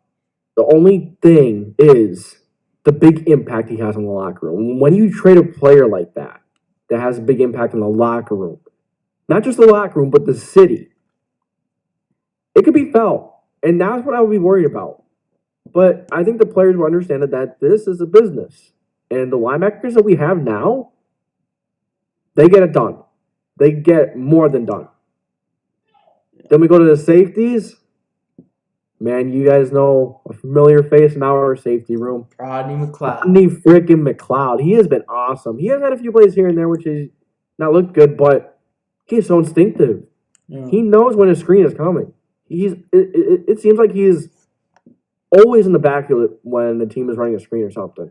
The only thing is, the big impact he has on the locker room. When you trade a player like that has a big impact on the locker room, not just the locker room, but the city, it could be felt. And that's what I would be worried about. But I think the players will understand that this is a business. And the linebackers that we have now, they get it done. They get more than done. Then we go to the safeties. Man, you guys know a familiar face in our safety room. Rodney McLeod. Rodney freaking McLeod. He has been awesome. He has had a few plays here and there which has not looked good, but he is so instinctive. Yeah. He knows when a screen is coming. It seems like he is always in the backfield when the team is running a screen or something.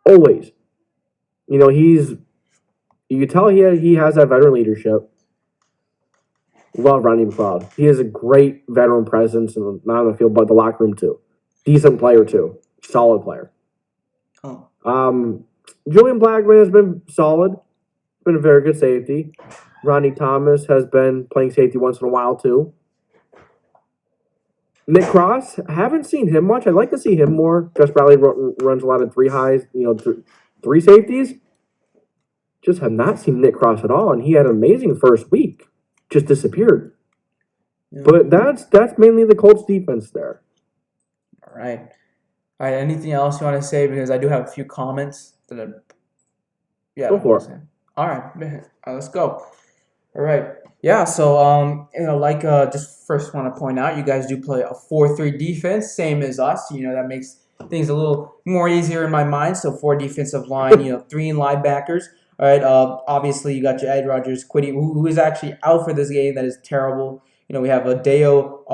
Always. You know, you can tell he has that veteran leadership. Love Rodney McLeod. He is a great veteran presence, and not on the field, but the locker room too. Decent player too. Solid player. Oh. Julian Blackman has been solid. Been a very good safety. Ronnie Thomas has been playing safety once in a while too. Nick Cross, haven't seen him much. I'd like to see him more. Gus Bradley runs a lot of three highs, three safeties. Just have not seen Nick Cross at all, and he had an amazing first week. Just disappeared. Yeah. But that's mainly the Colts defense there. All right. Anything else you want to say? Because I do have a few comments that go for it. All right, let's go. All right. Yeah, so just first want to point out, you guys do play a 4-3 defense, same as us. That makes things a little more easier in my mind. So 4 defensive line, 3 linebackers. All right. Obviously you got your Ed Rogers, Quiddy, who is actually out for this game. That is terrible. We have a Deo.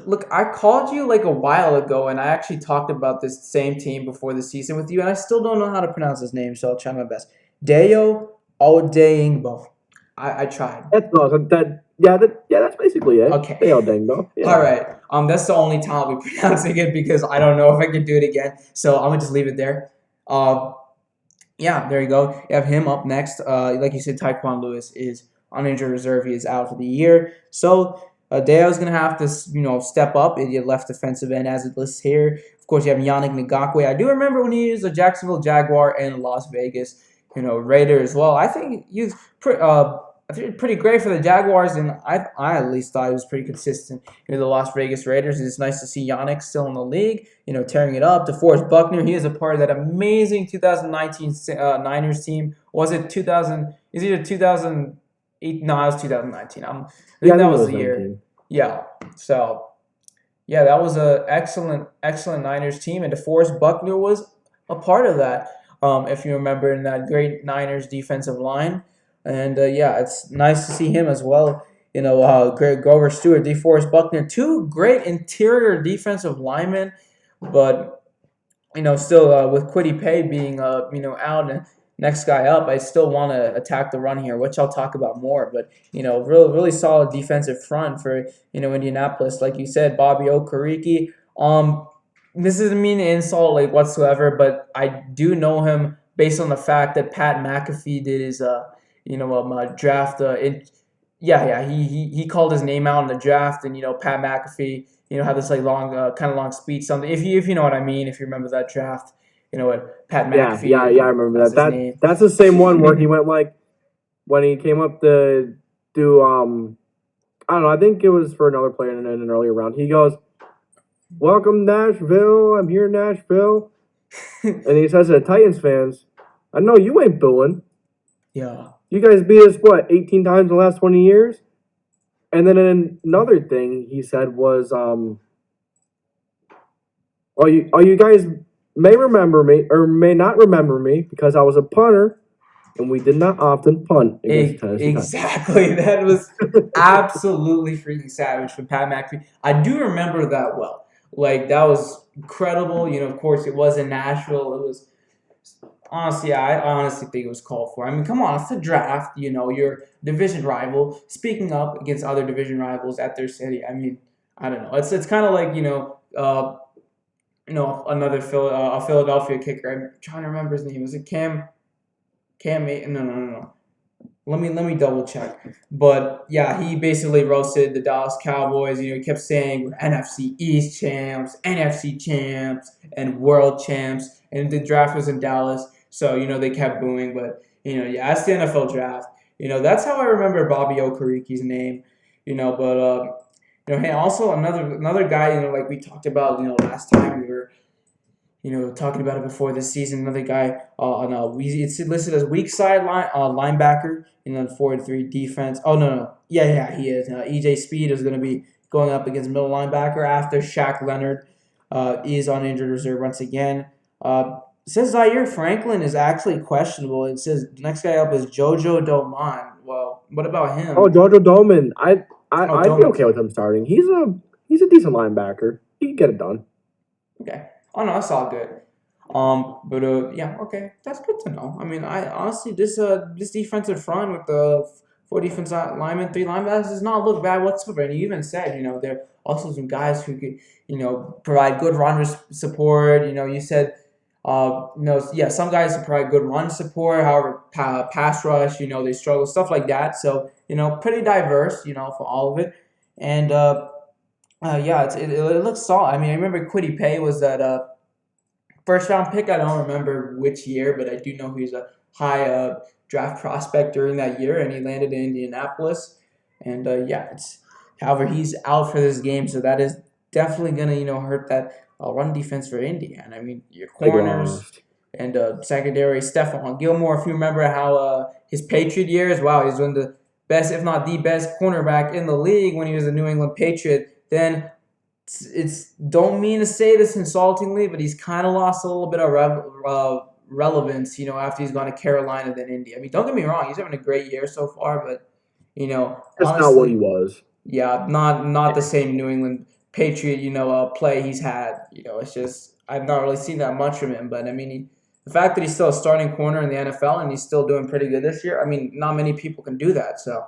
Look, I called you like a while ago, and I actually talked about this same team before the season with you, and I still don't know how to pronounce his name, so I'll try my best. Deo Odeyingbo. I tried. That's that's basically it. Okay. Deo Odeyingbo. Yeah. All right. That's the only time I'll be pronouncing it because I don't know if I can do it again. So I'm gonna just leave it there. Yeah, there you go. You have him up next. Like you said, Tyquan Lewis is on injured reserve. He is out for the year. So Deo's going to have to, step up in your left defensive end as it lists here. Of course, you have Yannick Ngakoue. I do remember when he was a Jacksonville Jaguar and Las Vegas, Raider as well. I think he was pretty great for the Jaguars, and I at least thought he was pretty consistent in the Las Vegas Raiders. It's nice to see Yannick still in the league, tearing it up. DeForest Buckner, he is a part of that amazing 2019 Niners team. Was it 2000? Is it 2008? No, it was 2019. I think that was the year. Yeah. So, yeah, that was an excellent Niners team, and DeForest Buckner was a part of that. If you remember, in that great Niners defensive line. And, it's nice to see him as well. Grover Stewart, DeForest Buckner, 2 great interior defensive linemen. But, still with Kwity Paye being, out and next guy up, I still want to attack the run here, which I'll talk about more. But, really solid defensive front for, Indianapolis. Like you said, Bobby Okereke. This doesn't mean an insult whatsoever, but I do know him based on the fact that Pat McAfee did his draft. He called his name out in the draft, and Pat McAfee had this long speech, something. If you know what I mean, if you remember that draft, what Pat McAfee. Yeah, I remember that. That's the same one where he went when he came up to do I don't know. I think it was for another player in an earlier round. He goes, "Welcome Nashville. I'm here in Nashville," and he says to the Titans fans, "I know you ain't booing. Yeah. You guys beat us, 18 times in the last 20 years? And then another thing he said was, all you guys may remember me or may not remember me because I was a punter, and we did not often punt against Tennessee." Exactly. That was absolutely freaking savage from Pat McAfee. I do remember that well. That was incredible. Of course, it was in Nashville. It was... Honestly, I honestly think it was called for. I mean, come on, it's the draft. Your division rival speaking up against other division rivals at their city. I mean, I don't know. It's kind of like another Philadelphia kicker. I'm trying to remember his name. Was it Cam? No. Let me double check. But yeah, he basically roasted the Dallas Cowboys. He kept saying we're NFC East champs, NFC champs, and world champs. And the draft was in Dallas, so they kept booing. But yeah, that's the NFL draft. That's how I remember Bobby Okariki's name. But hey, also another guy. Like we talked about. Last time we were talking about it before this season. Another guy it's listed as weak side linebacker in the 4-3 defense. Oh no, yeah, he is. EJ Speed is going to be going up against middle linebacker after Shaq Leonard is on injured reserve once again. It says Zaire Franklin is actually questionable. It says the next guy up is JoJo Doman. Well, what about him? Oh, Jojo Doman. I'd be Doman. okay with him starting. He's a decent linebacker. He can get it done. Okay. Oh no, that's all good. But yeah, okay, that's good to know. I mean, I honestly this defensive front with the 4 defensive linemen, 3 linebackers does not look bad whatsoever. And you even said, there are also some guys who could, provide good run support. You said, yeah, some guys provide good run support. However, pass rush, they struggle, stuff like that. So, pretty diverse, for all of it. And yeah, it looks solid. I mean, I remember Kwity Paye was that first round pick. I don't remember which year, but I do know he's a high draft prospect during that year, and he landed in Indianapolis. And yeah, however, he's out for this game, so that is definitely gonna hurt that run defense for Indiana. I mean, your corners and secondary, Stephon Gilmore. If you remember how his Patriot years, wow, he's one of the best, if not the best, cornerback in the league when he was a New England Patriot. Then it's don't mean to say this insultingly, but he's kind of lost a little bit of relevance, after he's gone to Carolina than Indy. I mean, don't get me wrong, he's having a great year so far, but that's honestly, not what he was. Yeah, not the same New England Patriot, play he's had. It's just I've not really seen that much from him. But I mean, the fact that he's still a starting corner in the NFL and he's still doing pretty good this year, I mean, not many people can do that. So.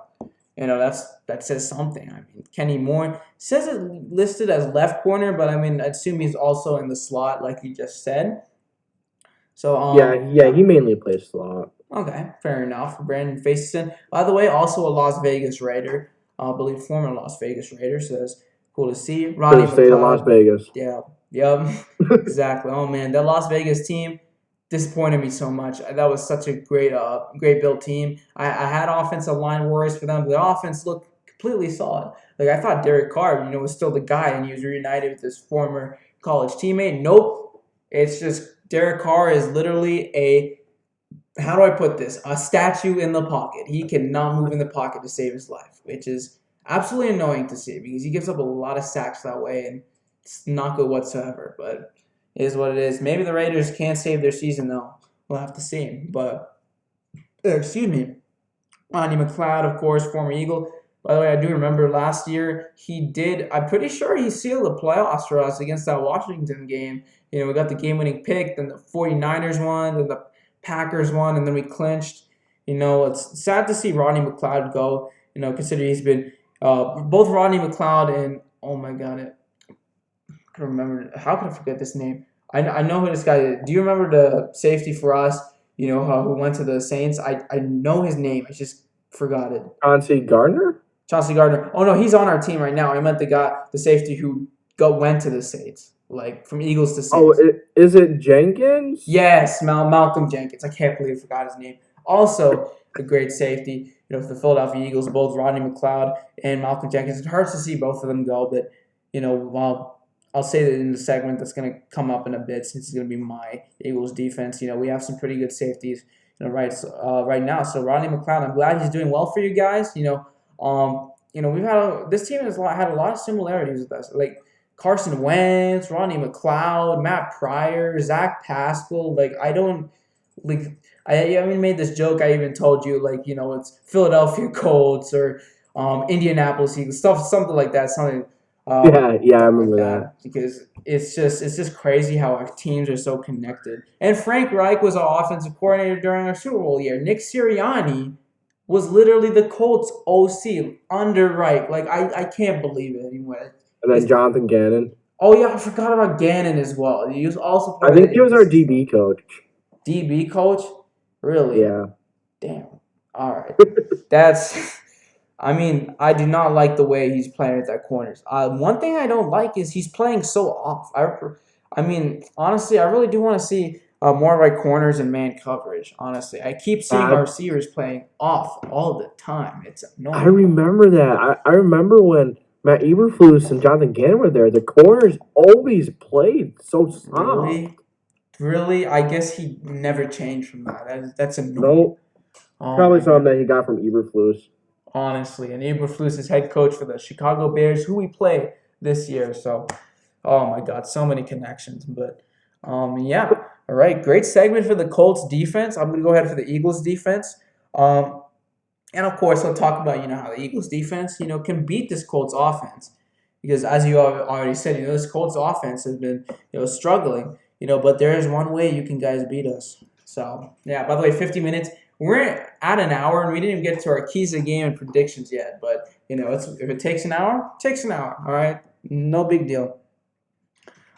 That says something. I mean, Kenny Moore says it listed as left corner, but I mean, I assume he's also in the slot, like you just said. So yeah, he mainly plays slot. Okay, fair enough. Brandon Facyson, by the way, also a Las Vegas Raider. I believe former Las Vegas Raider. So that's cool to see. Ronnie McLeod. State of Las Vegas. Yeah, yep, exactly. Oh man, that Las Vegas team disappointed me so much. That was such a great built team. I had offensive line worries for them, but the offense looked completely solid. Like I thought Derek Carr, was still the guy, and he was reunited with his former college teammate. Nope. It's just Derek Carr is literally how do I put this? A statue in the pocket. He cannot move in the pocket to save his life, which is absolutely annoying to see because he gives up a lot of sacks that way, and it's not good whatsoever. But it is what it is. Maybe the Raiders can't save their season, though. We'll have to see. But, excuse me. Ronnie McLeod, of course, former Eagle. By the way, I do remember last year I'm pretty sure he sealed the playoffs for us against that Washington game. We got the game-winning pick, then the 49ers won, then the Packers won, and then we clinched. It's sad to see Ronnie McLeod go, considering he's been both Ronnie McLeod and, oh my God, I can remember. How can I forget this name? I know who this guy is. Do you remember the safety for us? Who went to the Saints? I know his name. I just forgot it. Chauncey Gardner. Oh no, he's on our team right now. I meant the safety who went to the Saints, like from Eagles to Saints. Oh, is it Jenkins? Yes, Malcolm Jenkins. I can't believe I forgot his name. Also, a great safety. For the Philadelphia Eagles, both Rodney McLeod and Malcolm Jenkins. It hurts to see both of them go, but while I'll say that in the segment that's going to come up in a bit since it's going to be my Eagles defense. We have some pretty good safeties, right now. So Ronnie McLeod, I'm glad he's doing well for you guys. We've had this team has had a lot of similarities with us, like Carson Wentz, Ronnie McLeod, Matt Pryor, Zach Pascal. I even made this joke. I even told you, it's Philadelphia Colts or Indianapolis Eagles, something like that, something. Yeah, I remember that. Because it's just crazy how our teams are so connected. And Frank Reich was our offensive coordinator during our Super Bowl year. Nick Sirianni was literally the Colts OC under Reich. I can't believe it anyway. And then Jonathan Gannon. Oh yeah, I forgot about Gannon as well. He was also. I think he was our DB coach. DB coach, really? Yeah. Damn. All right. That's. I mean, I do not like the way he's playing at that corners. One thing I don't like is he's playing so off. I mean, honestly, I really do want to see more of our corners and man coverage. Honestly, I keep seeing our I, receivers playing off all the time. It's I annoying. remember that. I remember when Matt Eberflus and Jonathan Gannon were there. The corners always played so soft. Really, really, I guess he never changed from that. That's annoying. No, Oh probably my something god. that he got from Eberflus. Honestly, and Eberflus is head coach for the Chicago Bears, who we play this year. So, oh my God, so many connections. But, yeah, all right, great segment for the Colts defense. I'm gonna go ahead for the Eagles defense. Um, and of course, I'll talk about how the Eagles defense can beat this Colts offense because as you already said, this Colts offense has been struggling. But there is one way you can guys beat us. So yeah. By the way, 50 minutes. We're at an hour and we didn't even get to our keys of the game and predictions yet. But if it takes an hour, it takes an hour. All right, no big deal.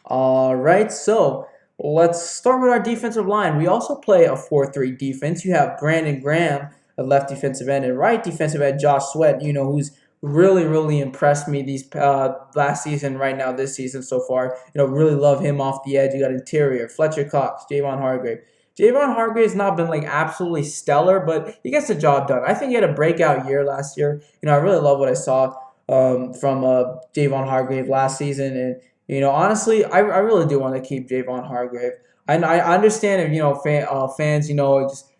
All right, so let's start with our defensive line. We also play a 4-3 defense. You have Brandon Graham, a left defensive end, and right defensive end Josh Sweat. Who's really, really impressed me these last season, right now this season so far. Really love him off the edge. You got interior Fletcher Cox, Javon Hargrave. Javon Hargrave's not been absolutely stellar, but he gets the job done. I think he had a breakout year last year. I really love what I saw from Javon Hargrave last season, and honestly, I really do want to keep Javon Hargrave. I understand if fans just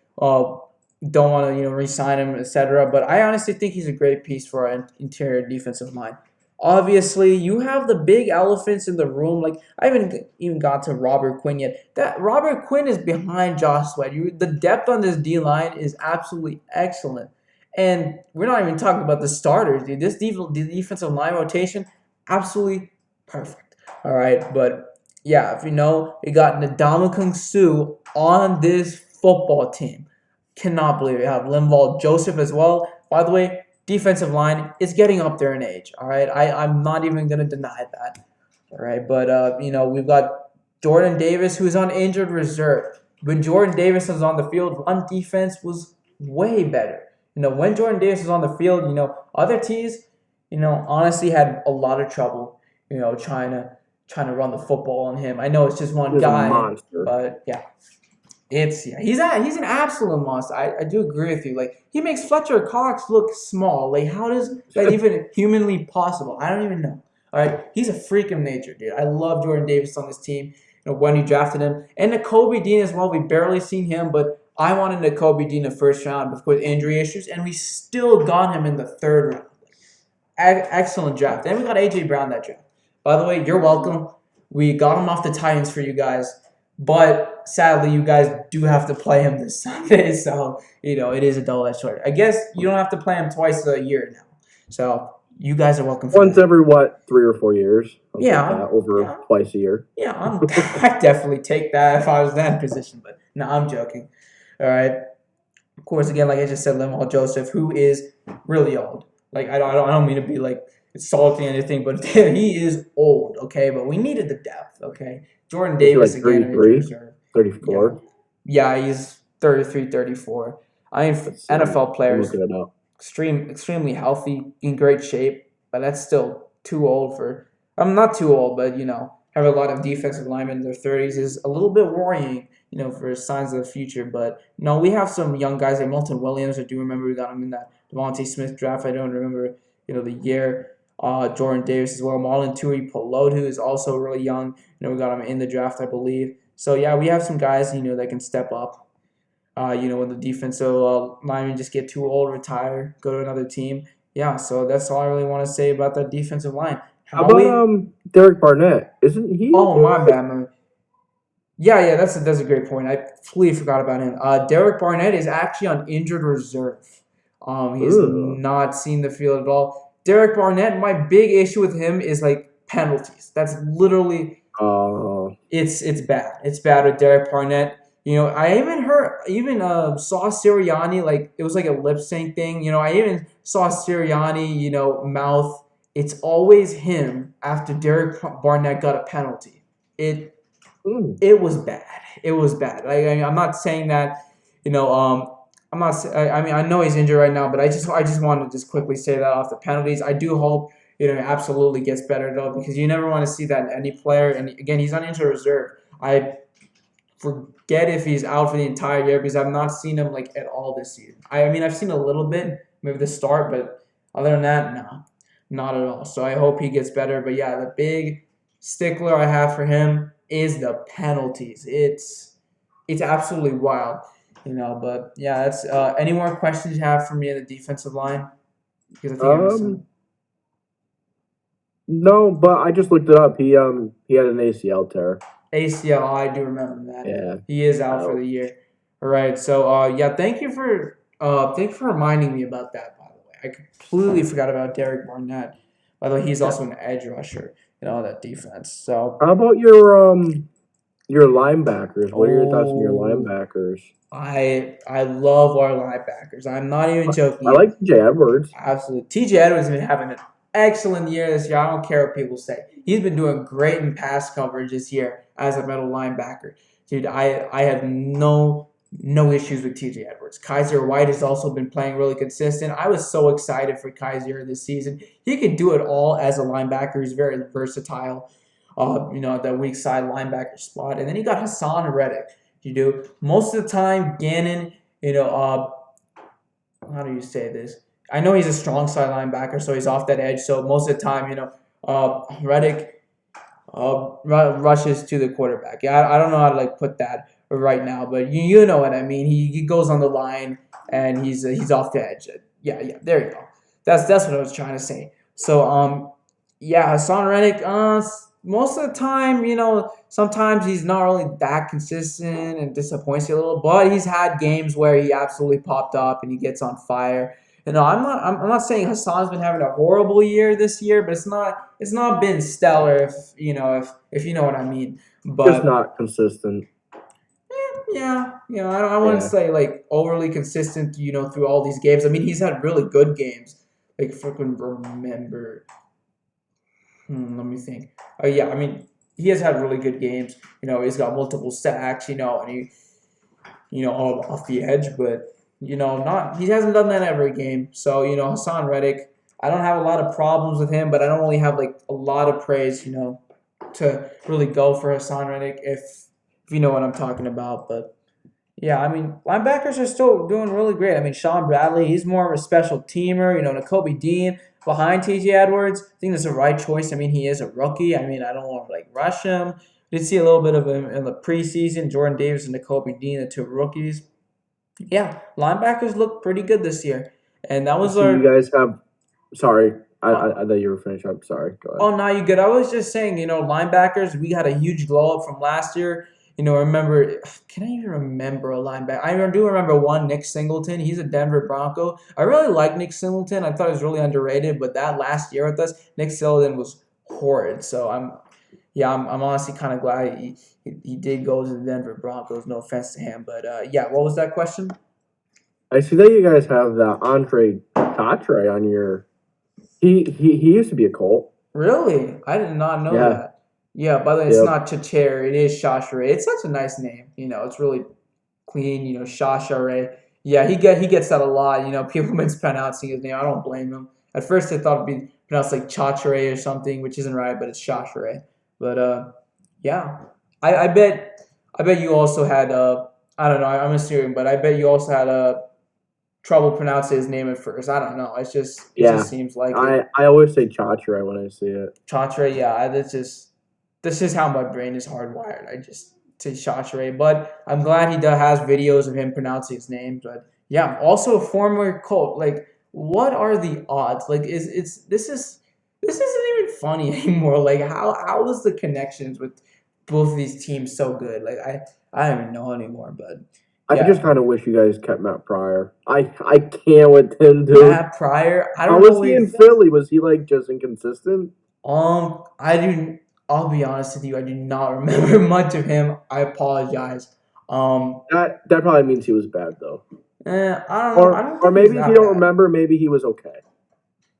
don't want to re-sign him, etc. But I honestly think he's a great piece for our interior defensive line. Obviously, you have the big elephants in the room. I haven't even got to Robert Quinn yet. That Robert Quinn is behind Josh Sweat. The depth on this D line is absolutely excellent, and we're not even talking about the starters, dude. This defensive line rotation, absolutely perfect. All right, but yeah, if we got Ndamukong Suh on this football team. Cannot believe it. You have Linval Joseph as well. By the way, defensive line is getting up there in age. All right, I'm not even gonna deny that. All right, but we've got Jordan Davis who's on injured reserve. When Jordan Davis was on the field, run defense was way better. When Jordan Davis was on the field, other teams, honestly had a lot of trouble. Trying to run the football on him. I know it's just one He's guy, a monster. but yeah. He's an absolute monster. I do agree with you. He makes Fletcher Cox look small. How does that even humanly possible? I don't even know. All right, he's a freak of nature, dude. I love Jordan Davis on this team. When you drafted him, and Nakobe Dean as well. We barely seen him, but I wanted Nakobe Dean in the first round with injury issues, and we still got him in the third round. Excellent draft. Then we got AJ Brown that draft. By the way, you're welcome. We got him off the Titans for you guys. But sadly, you guys do have to play him this Sunday, so it is a double-edged sword. I guess you don't have to play him twice a year now, so you guys are welcome. For Once that. every 3 or 4 years. Yeah, over twice a year. Yeah, I definitely take that if I was in that position. But no, I'm joking. All right. Of course, again, like I just said, Linval Joseph, who is really old. I don't mean to be salty or anything, but he is old. Okay, but we needed the depth. Okay. Jordan Davis again in reserve. 34. Yeah, he's 33, 34. I mean, NFL players, extremely healthy, in great shape, but that's still too old for. I'm not too old, but have a lot of defensive linemen in their 30s is a little bit worrying, for signs of the future. But no, we have some young guys like Milton Williams. I do remember we got him in that Devontae Smith draft. I don't remember, the year. Jordan Davis as well. Marlon Tui Pelote, who is also really young. We got him in the draft, I believe. So, yeah, we have some guys, that can step up. When the defensive linemen just get too old, retire, go to another team. Yeah, so that's all I really want to say about that defensive line. How about Derek Barnett? Isn't he? Oh, my bad, man. Yeah, that's a great point. I completely forgot about him. Derek Barnett is actually on injured reserve. He's not seen the field at all. Derek Barnett, my big issue with him is penalties. That's literally it's bad. It's bad with Derek Barnett. I even saw Sirianni, it was a lip sync thing. I even saw Sirianni, mouth. It's always him after Derek Barnett got a penalty. It was bad. It was bad. I'm not saying that, I'm not. I mean, I know he's injured right now, but I just wanted to just quickly say that off the penalties. I do hope he absolutely gets better though, because you never want to see that in any player. And again, he's on injured reserve. I forget if he's out for the entire year because I've not seen him like at all this season. I mean, I've seen a little bit, maybe the start, but other than that, no, not at all. So I hope he gets better. But yeah, the big stickler I have for him is the penalties. It's absolutely wild, But yeah, that's any more questions you have for me in the defensive line? Because I think I missed some. No, but I just looked it up. He had an ACL tear. ACL, I do remember that. Yeah. He is out for the year. All right. So yeah, thank you for reminding me about that, by the way. I completely forgot about Derek Barnett. By the way, he's also an edge rusher, that defense. So how about your linebackers? What are your thoughts on your linebackers? I love our linebackers. I'm not even joking. I like TJ Edwards. Absolutely. TJ Edwards has been having an excellent year this year. I don't care what people say. He's been doing great in pass coverage this year as a middle linebacker. Dude, I have no issues with TJ Edwards. Kaiser White has also been playing really consistent. I was so excited for Kaiser this season. He could do it all as a linebacker. He's very versatile. That weak side linebacker spot. And then you got Hassan Reddick. Most of the time, Gannon, how do you say this? I know he's a strong side linebacker, so he's off that edge. So most of the time, Reddick rushes to the quarterback. Yeah, I don't know how to put that right now, but you know what I mean. He goes on the line and he's off the edge. Yeah, there you go. That's what I was trying to say. So Hassan Reddick. Most of the time, sometimes he's not really that consistent and disappoints you a little, but he's had games where he absolutely popped up and he gets on fire. I'm not saying Hassan's been having a horrible year this year, but it's not been stellar if you know what I mean. But just not consistent. Yeah, I wouldn't say overly consistent, through all these games. I mean, he's had really good games. Freaking remember. Let me think. I mean, he has had really good games. He's got multiple sacks. And he, all off the edge, but he hasn't done that every game. So Hassan Reddick, I don't have a lot of problems with him, but I don't really have a lot of praise, to really go for Hassan Reddick if you know what I'm talking about. But yeah, I mean, linebackers are still doing really great. I mean, Sean Bradley, he's more of a special teamer. Nakobe Dean behind TJ Edwards, I think that's the right choice. I mean, he is a rookie. I mean, I don't want to rush him. Did see a little bit of him in the preseason. Jordan Davis and Nakobe Dean, the two rookies. Yeah, linebackers look pretty good this year, and that was You guys have. Sorry, I thought you were finished up. Sorry, go ahead. Oh, no, you good. I was just saying, linebackers. We had a huge glow up from last year. Remember, can I even remember a linebacker? I do remember one, Nick Singleton. He's a Denver Bronco. I really like Nick Singleton. I thought he was really underrated, but that last year with us, Nick Singleton was horrid. So I'm honestly kind of glad he did go to the Denver Broncos. No offense to him, but what was that question? I see that you guys have the Andre Catre on your. He used to be a Colt. Really? I did not know that. Yeah, by the way, it's not Chachere. It is Chachere. It's such a nice name. It's really clean, Chachere. Yeah, he gets that a lot. People mispronouncing his name. I don't blame him. At first, I thought it'd be pronounced like Chachere or something, which isn't right, but it's Chachere. But, yeah. I bet you also had, I don't know, I'm assuming, but I bet you also had trouble pronouncing his name at first. I don't know. It just seems like I always say Chachere when I see it. Chachere, yeah. This is how my brain is hardwired. I just say Chachere, but I'm glad he has videos of him pronouncing his name. But yeah, also a former Colt. What are the odds? This isn't even funny anymore. How was the connections with both of these teams so good? I don't even know anymore. But I just kind of wish you guys kept Matt Pryor. I can't with him, dude. Matt Pryor. I don't know. How was he in Philly? Was he just inconsistent? I'll be honest with you. I do not remember much of him. I apologize. That probably means he was bad though. I don't know. Or maybe if you don't remember, maybe he was okay.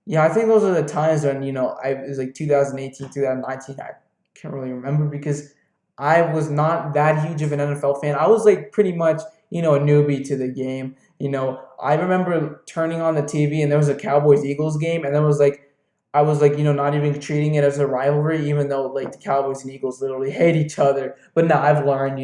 Yeah, I think those are the times when it was 2018, 2019. I can't really remember because I was not that huge of an NFL fan. I was pretty much a newbie to the game. I remember turning on the TV and there was a Cowboys-Eagles game, and I was like, not even treating it as a rivalry, even though like the Cowboys and Eagles literally hate each other. But now I've learned,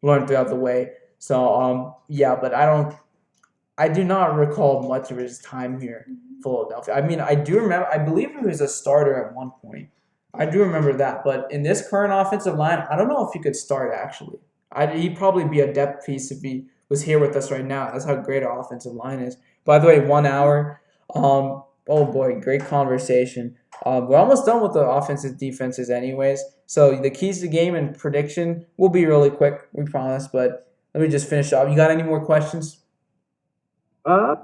learned throughout the way. So yeah, but I do not recall much of his time here in Philadelphia. I mean, I do remember, I believe he was a starter at one point. I do remember that. But in this current offensive line, I don't know if he could start actually. He'd probably be a depth piece if he was here with us right now. That's how great our offensive line is. By the way, 1 hour. Oh boy, great conversation. We're almost done with the offensive defenses anyways. So the keys to the game and prediction will be really quick, we promise. But let me just finish up. You got any more questions? I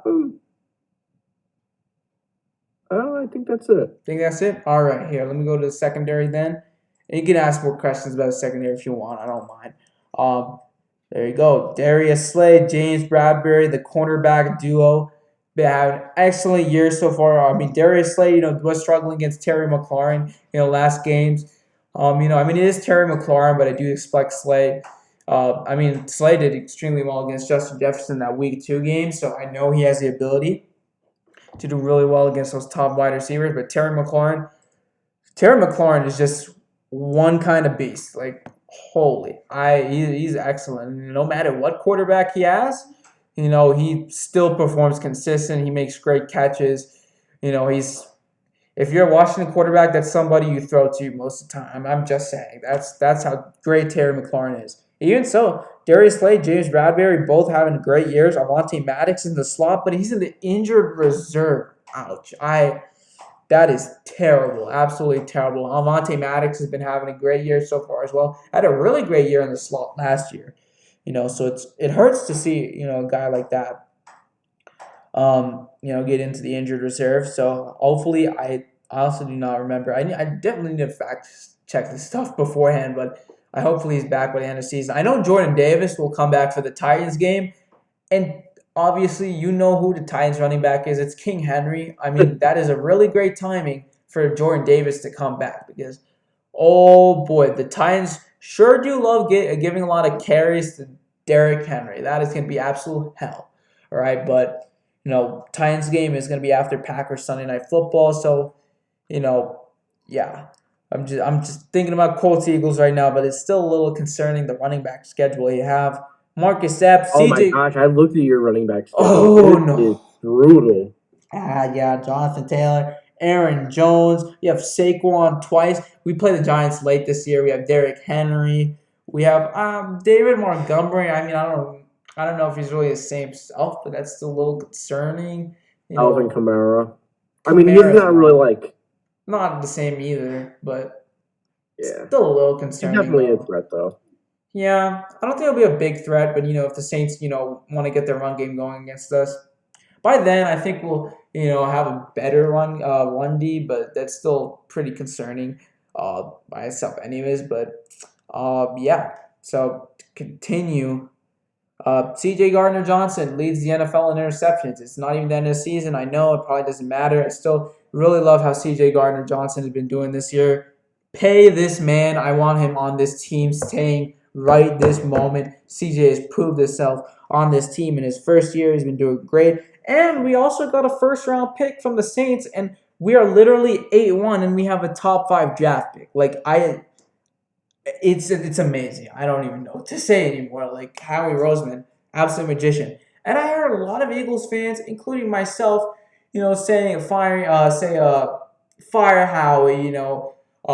think that's it. Think that's it? All right, here. Let me go to the secondary then. And you can ask more questions about the secondary if you want. I don't mind. There you go. Darius Slay, James Bradbury, the cornerback duo. They had an excellent year so far. I mean, Darius Slay, was struggling against Terry McLaurin, last games. It is Terry McLaurin, but I do expect Slay. Slay did extremely well against Justin Jefferson that Week 2 game, so I know he has the ability to do really well against those top wide receivers. But Terry McLaurin is just one kind of beast. Like, he's excellent. No matter what quarterback he has, he still performs consistent. He makes great catches. If you're a Washington quarterback, that's somebody you throw to most of the time. I'm just saying. That's how great Terry McLaurin is. Even so, Darius Slay, James Bradbury, both having great years. Avonte Maddox in the slot, but he's in the injured reserve. Ouch. That is terrible. Absolutely terrible. Avonte Maddox has been having a great year so far as well. Had a really great year in the slot last year. So it hurts to see, a guy like that, get into the injured reserve. So hopefully, I also do not remember. I definitely need to fact check this stuff beforehand, but hopefully he's back by the end of the season. I know Jordan Davis will come back for the Titans game, and obviously you know who the Titans running back is. It's King Henry. I mean, that is a really great timing for Jordan Davis to come back because, oh boy, the Titans sure do love giving a lot of carries to Derrick Henry. That is going to be absolute hell. All right, but, Titans game is going to be after Packers Sunday Night Football. So, yeah. I'm just thinking about Colts Eagles right now, but it's still a little concerning the running back schedule you have. Marcus Epps, Oh my CJ. gosh, I looked at your running back schedule. Oh, It no. is brutal. Yeah, Jonathan Taylor, Aaron Jones. You have Saquon twice. We play the Giants late this year. We have Derrick Henry. We have David Montgomery. I mean, I don't know if he's really the same self, but that's still a little concerning. Alvin Kamara. I mean, he's Kamara's not really not the same either, but yeah. still a little He's concerning. definitely a though. threat, though. Yeah, I don't think it'll be a big threat, but if the Saints, want to get their run game going against us, by then I think we'll, have a better run D, but that's still pretty concerning by itself anyways. But yeah, so to continue, C.J. Gardner-Johnson leads the NFL in interceptions. It's not even the end of the season. I know it probably doesn't matter. I still really love how C.J. Gardner-Johnson has been doing this year. Pay this man. I want him on this team staying right this moment. CJ has proved himself on this team in his first year. He's been doing great. And we also got a first-round pick from the Saints, and we are literally 8-1, and we have a top 5 draft pick. It's amazing. I don't even know what to say anymore. Like, Howie Roseman, absolute magician. And I heard a lot of Eagles fans, including myself, saying fire Howie,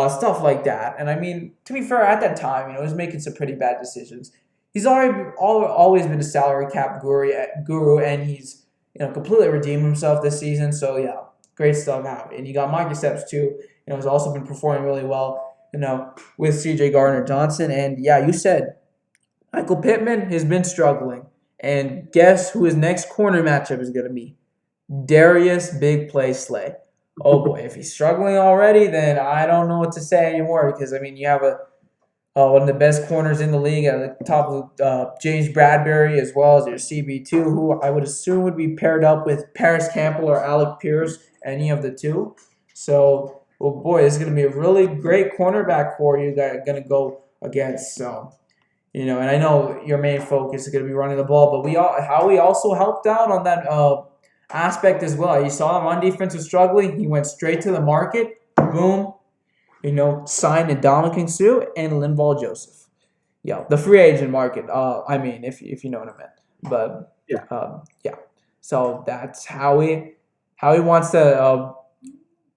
stuff like that. And I mean, to be fair, at that time, he was making some pretty bad decisions. He's always been a salary cap guru, and he's completely redeemed himself this season. So yeah, great stuff, Howie. And you got Marcus Epps too. Has also been performing really well. With C.J. Gardner-Johnson. And yeah, you said Michael Pittman has been struggling. And guess who his next corner matchup is going to be? Darius Big Play Slay. Oh boy, if he's struggling already, then I don't know what to say anymore because, you have one of the best corners in the league at the top of James Bradbury as well as your CB2, who I would assume would be paired up with Paris Campbell or Alec Pierce, any of the two. So, boy, this is going to be a really great cornerback core you guys are going to go against. So, And I know your main focus is going to be running the ball, but Howie also helped out on that aspect as well. You saw him on defense was struggling. He went straight to the market. Boom. Signed Ndamukong Suh and Linval Joseph. Yeah, the free agent market. If you know what I meant. But yeah. So that's how he wants to.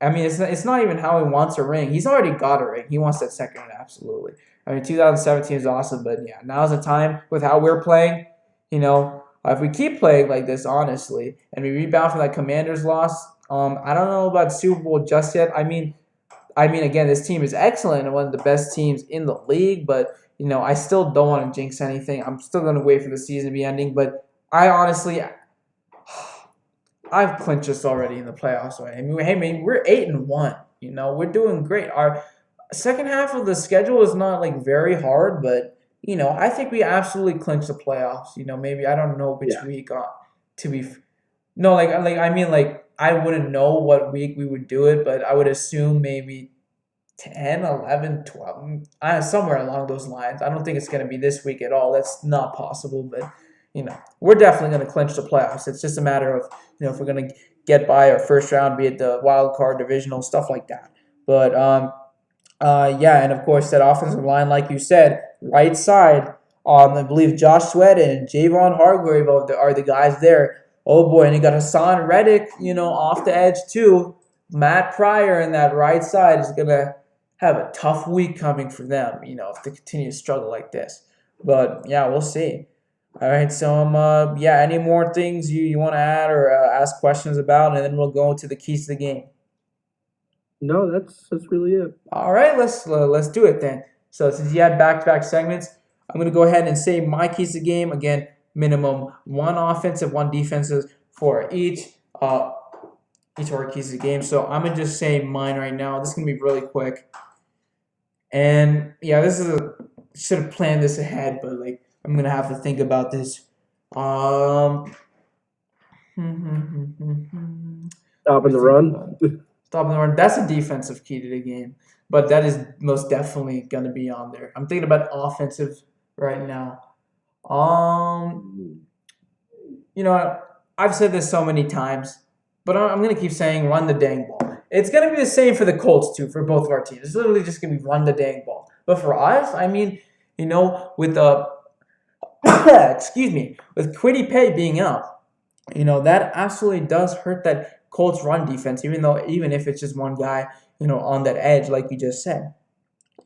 It's not even how he wants a ring. He's already got a ring. He wants that second ring, absolutely. 2017 is awesome, but yeah, now's the time with how we're playing. If we keep playing like this, honestly, and we rebound from that Commanders loss, I don't know about Super Bowl just yet. Again, this team is excellent and one of the best teams in the league, but I still don't want to jinx anything. I'm still going to wait for the season to be ending, but I've clinched us already in the playoffs. Right? We're 8-1. We're doing great. Our second half of the schedule is not like very hard, but I think we absolutely clinched the playoffs. Maybe I don't know which week to be. No, I wouldn't know what week we would do it, but I would assume maybe 10, 11, 12, somewhere along those lines. I don't think it's going to be this week at all. That's not possible, but. We're definitely going to clinch the playoffs. It's just a matter of, if we're going to get by our first round, be it the wild card, divisional, stuff like that. But, and of course, that offensive line, like you said, right side, I believe Josh Sweat and Javon Hargrave are the guys there. Oh, boy, and you got Hassan Reddick, off the edge, too. Matt Pryor in that right side is going to have a tough week coming for them, if they continue to struggle like this. But, yeah, we'll see. All right, so any more things you want to add or ask questions about, and then we'll go into the keys to the game. No, that's really it. All right, let's do it then. So since you had back-to-back segments, I'm going to go ahead and say my keys to the game. Again, minimum 1 offensive, 1 defensive for each of our keys to the game. So I'm going to just say mine right now. This is going to be really quick. And, yeah, should have planned this ahead, but, I'm going to have to think about this. Stopping the run. Stopping the run. That's a defensive key to the game. But that is most definitely going to be on there. I'm thinking about offensive right now. I've said this so many times, but I'm going to keep saying run the dang ball. It's going to be the same for the Colts, too, for both of our teams. It's literally just going to be run the dang ball. But for us, with the with Kwity Paye being out, that absolutely does hurt that Colts run defense, even if it's just one guy, on that edge, like you just said.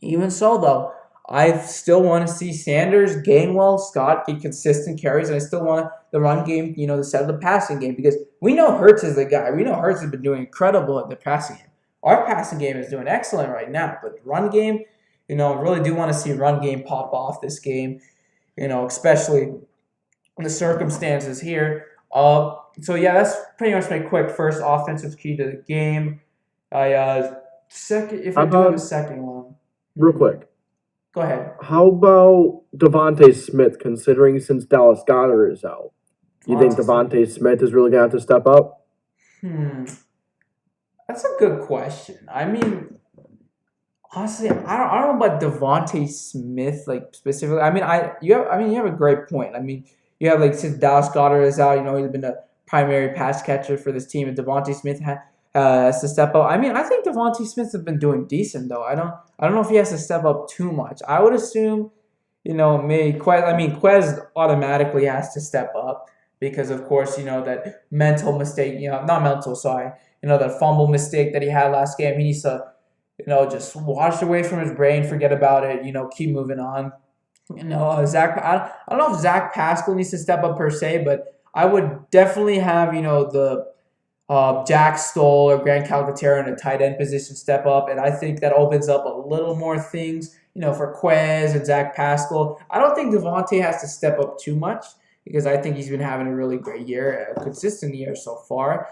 Even so, though, I still want to see Sanders, Gainwell, Scott get consistent carries, and I still want the run game, to set the passing game, because we know Hurts is the guy. We know Hurts has been doing incredible at the passing game. Our passing game is doing excellent right now, but run game, really do want to see run game pop off this game. Especially in the circumstances here. That's pretty much my quick first offensive key to the game. If I do have a second one. Real quick. Go ahead. How about Devontae Smith, considering since Dallas Goedert is out? You think Devontae Smith is really going to have to step up? That's a good question. Honestly, I don't know about Devontae Smith specifically. You have a great point. You have since Dallas Goedert is out, he's been a primary pass catcher for this team, and Devontae Smith has to step up. I think Devontae Smith has been doing decent though. I don't know if he has to step up too much. I would assume, maybe Quez automatically has to step up because of course that mental mistake. That fumble mistake that he had last game. He needs to. Just wash away from his brain, forget about it, keep moving on. Zach, I don't know if Zach Pascal needs to step up per se, but I would definitely have, the Jack Stoll or Grant Calcaterra in a tight end position step up, and I think that opens up a little more things, for Quez and Zach Pascal. I don't think Devontae has to step up too much because I think he's been having a really great year, a consistent year so far.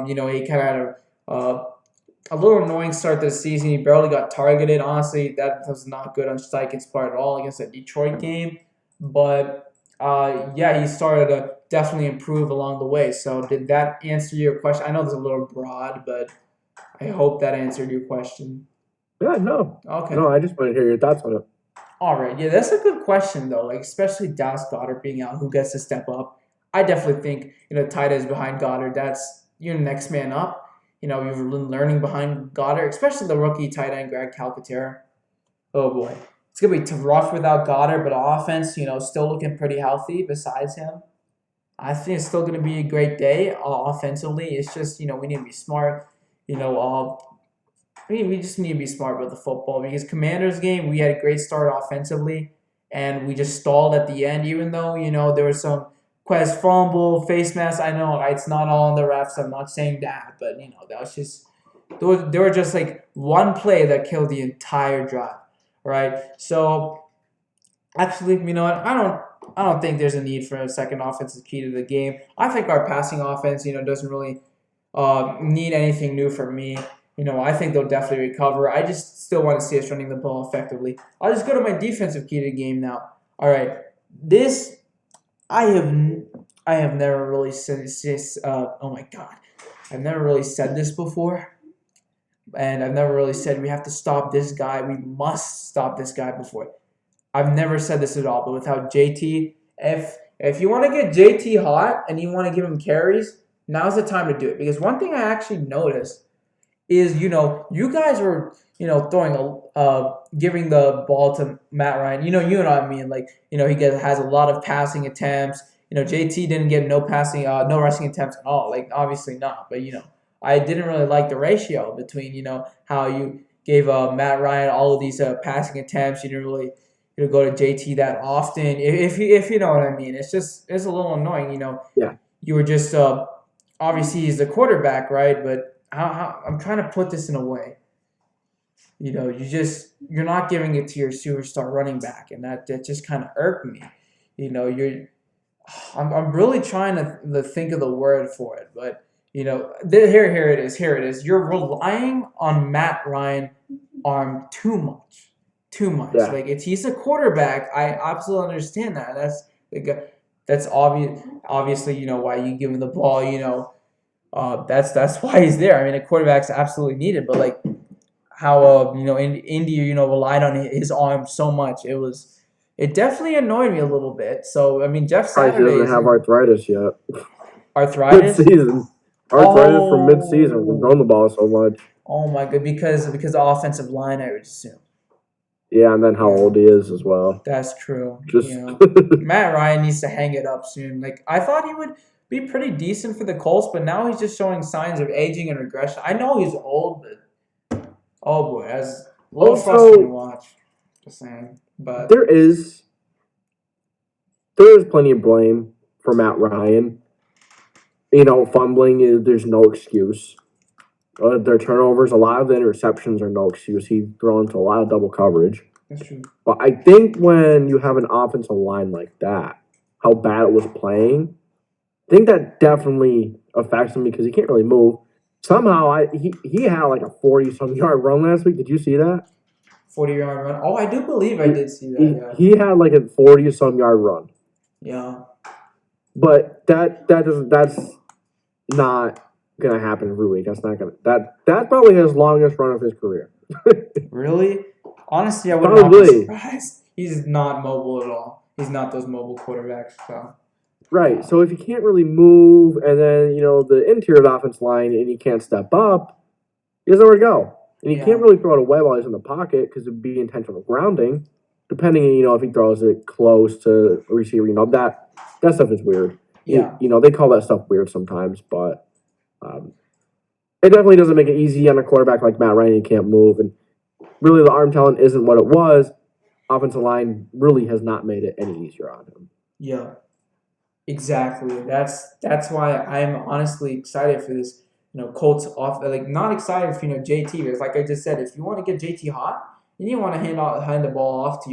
He kind of had a little annoying start to the season. He barely got targeted. Honestly, that was not good on Steichen's part at all against that Detroit game. But, he started to definitely improve along the way. So did that answer your question? I know it's a little broad, but I hope that answered your question. Yeah, no. Okay. No, I just want to hear your thoughts on it. All right, yeah, that's a good question though. Like especially Dallas Goddard being out, who gets to step up? I definitely think tight ends behind Goddard. That's your next man up. You've been learning behind Goddard, especially the rookie tight end Greg Calcaterra. Oh boy, it's gonna be rough without Goddard, but offense, still looking pretty healthy. Besides him, I think it's still gonna be a great day offensively. It's just we need to be smart. We just need to be smart with the football because Commanders game we had a great start offensively and we just stalled at the end. Even though there was some Quest fumble, face mask. I know it's not all on the refs. I'm not saying that, but that was just there were just like one play that killed the entire drive, right? So actually, you know what? I don't think there's a need for a second offensive key to the game. I think our passing offense, doesn't really need anything new from me. I think they'll definitely recover. I just still want to see us running the ball effectively. I'll just go to my defensive key to the game now. All right, this I have never really said this. Oh my God, I've never really said this before, and I've never really said we have to stop this guy. We must stop this guy before. I've never said this at all, but without JT, if you want to get JT hot and you want to give him carries, now's the time to do it. Because one thing I actually noticed is, you guys were, giving the ball to Matt Ryan. You know what I mean. Like, he has a lot of passing attempts. JT didn't get no rushing attempts at all. Like, obviously not. But, I didn't really like the ratio between, how you gave Matt Ryan all of these passing attempts. You didn't really go to JT that often. If you know what I mean. It's a little annoying, Yeah. You were just obviously he's the quarterback, right? But how I'm trying to put this in a way. You're not giving it to your superstar running back, and that just kind of irked me. I'm really trying to think of the word for it, but here it is. You're relying on Matt Ryan arm too much. Yeah. Like he's a quarterback. I absolutely understand that. That's obvious. Obviously, why you give him the ball. That's why he's there. I mean, a quarterback's absolutely needed, but like how Indy relied on his arm so much, it definitely annoyed me a little bit. So I mean, Jeff Probably Saturday doesn't have arthritis yet. arthritis. Mid-season. Arthritis from mid-season from throwing the ball so much. Oh my god, because of the offensive line, I would assume. Yeah, and then how old he is as well. That's true. Just Matt Ryan needs to hang it up soon. Like I thought he would be pretty decent for the Colts, but now he's just showing signs of aging and regression. I know he's old, but oh boy, that's a little frustrating to watch. Just saying, but there is plenty of blame for Matt Ryan. Fumbling there's no excuse. Their turnovers, a lot of the interceptions are no excuse. He's thrown into a lot of double coverage. that's true. But I think when you have an offensive line like that, how bad it was playing, I think that definitely affects him because he can't really move. Somehow, he had like a 40-some yard run last week. Did you see that? 40-yard run. Oh, I do believe I did see that. He had like a 40-some yard run. Yeah. But that's not gonna happen every week. That's probably his longest run of his career. Really? Honestly, I would not be surprised. He's not mobile at all. He's not those mobile quarterbacks. So. Right. So if you can't really move, and then the interior of the offense line, and you can't step up, he doesn't know where to go, and you can't really throw it away while he's in the pocket because it'd be intentional grounding. Depending, if he throws it close to a receiver, that stuff is weird. Yeah. They call that stuff weird sometimes, but it definitely doesn't make it easy on a quarterback like Matt Ryan. He can't move, and really the arm talent isn't what it was. Offensive line really has not made it any easier on him. Yeah. Exactly. That's why I'm honestly excited for this. Colts off. Like not excited for JT. Because like I just said, if you want to get JT hot, then you want to hand the ball off to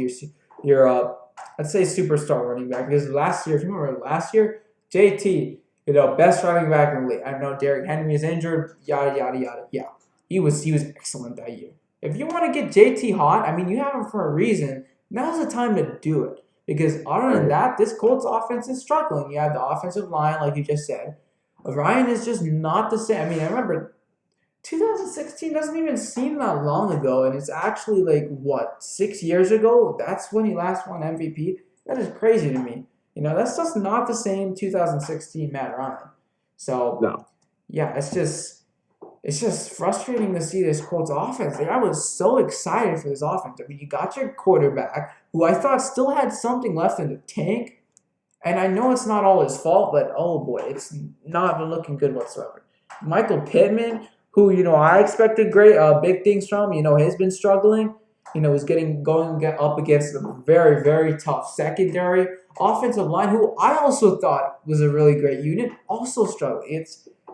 your let's say superstar running back. Because last year, if you remember JT, best running back in the league. I know Derrick Henry is injured. Yada yada yada. Yeah, he was excellent that year. If you want to get JT hot, I mean you have him for a reason. Now's the time to do it. Because other than that, this Colts offense is struggling. You have the offensive line, like you just said. Ryan is just not the same. I mean, I remember 2016 doesn't even seem that long ago, and it's actually like what 6 years ago. That's when he last won MVP. That is crazy to me. That's just not the same 2016 Matt Ryan. So No. yeah, it's just frustrating to see this Colts offense. Like, I was so excited for this offense. I mean, you got your quarterback, who I thought still had something left in the tank, and I know it's not all his fault, but oh boy, it's not been looking good whatsoever. Michael Pittman, who I expected great big things from, has been struggling. Is going up against a very, very tough secondary. Offensive line, who I also thought was a really great unit, also struggling.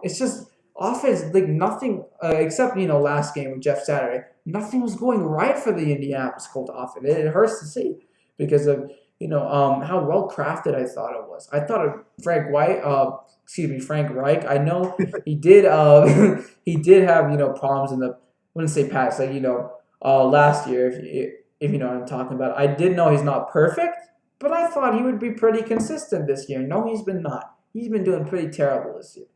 It's just offense, like nothing except last game with Jeff Saturday, nothing was going right for the Indianapolis Colts offense. It hurts to see because of how well crafted I thought it was. I thought of Frank Reich. I know he did he did have problems in the, I wouldn't say past, like last year, if you know what I'm talking about. I did know he's not perfect, but I thought he would be pretty consistent this year. No, he's been not. He's been doing pretty terrible this year.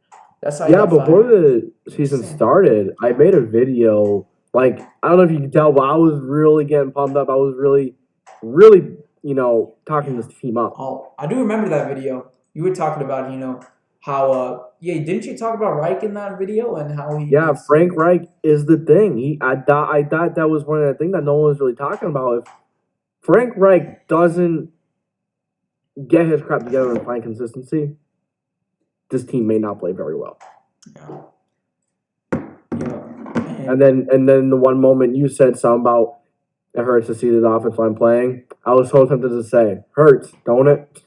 That's how. Yeah, before the season started, I made a video. Like, I don't know if you can tell, but I was really getting pumped up. I was really, really, talking this team up. Oh, I do remember that video. You were talking about, how didn't you talk about Reich in that video and how he? Yeah, Frank Reich is the thing. I thought that was one of the things that no one was really talking about. If Frank Reich doesn't get his crap together and find consistency, this team may not play very well. Yeah. And then the one moment you said something about it hurts to see this offensive line playing, I was so tempted to say, hurts, don't it?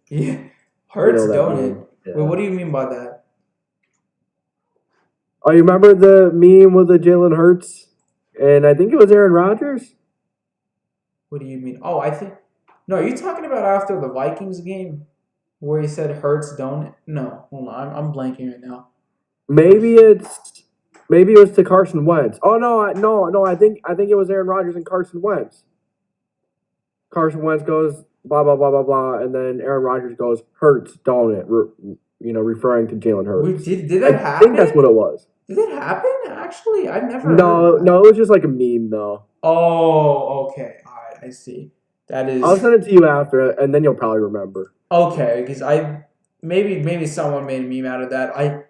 Yeah, hurts, don't it? Yeah. Wait, what do you mean by that? Oh, you remember the meme with the Jalen Hurts? And I think it was Aaron Rodgers? What do you mean? Oh, no, are you talking about after the Vikings game where he said hurts, don't it? No, hold on, I'm blanking right now. Maybe it was to Carson Wentz. Oh no, I think it was Aaron Rodgers and Carson Wentz. Carson Wentz goes blah blah blah blah blah, and then Aaron Rodgers goes hurts, don't it? Referring to Jalen Hurts. Did that happen? I think that's what it was. Did that happen? Actually, I've never. No, it was just like a meme though. Oh, okay, all right, I see. That is. I'll send it to you after, and then you'll probably remember. Okay, because maybe someone made a meme out of that. I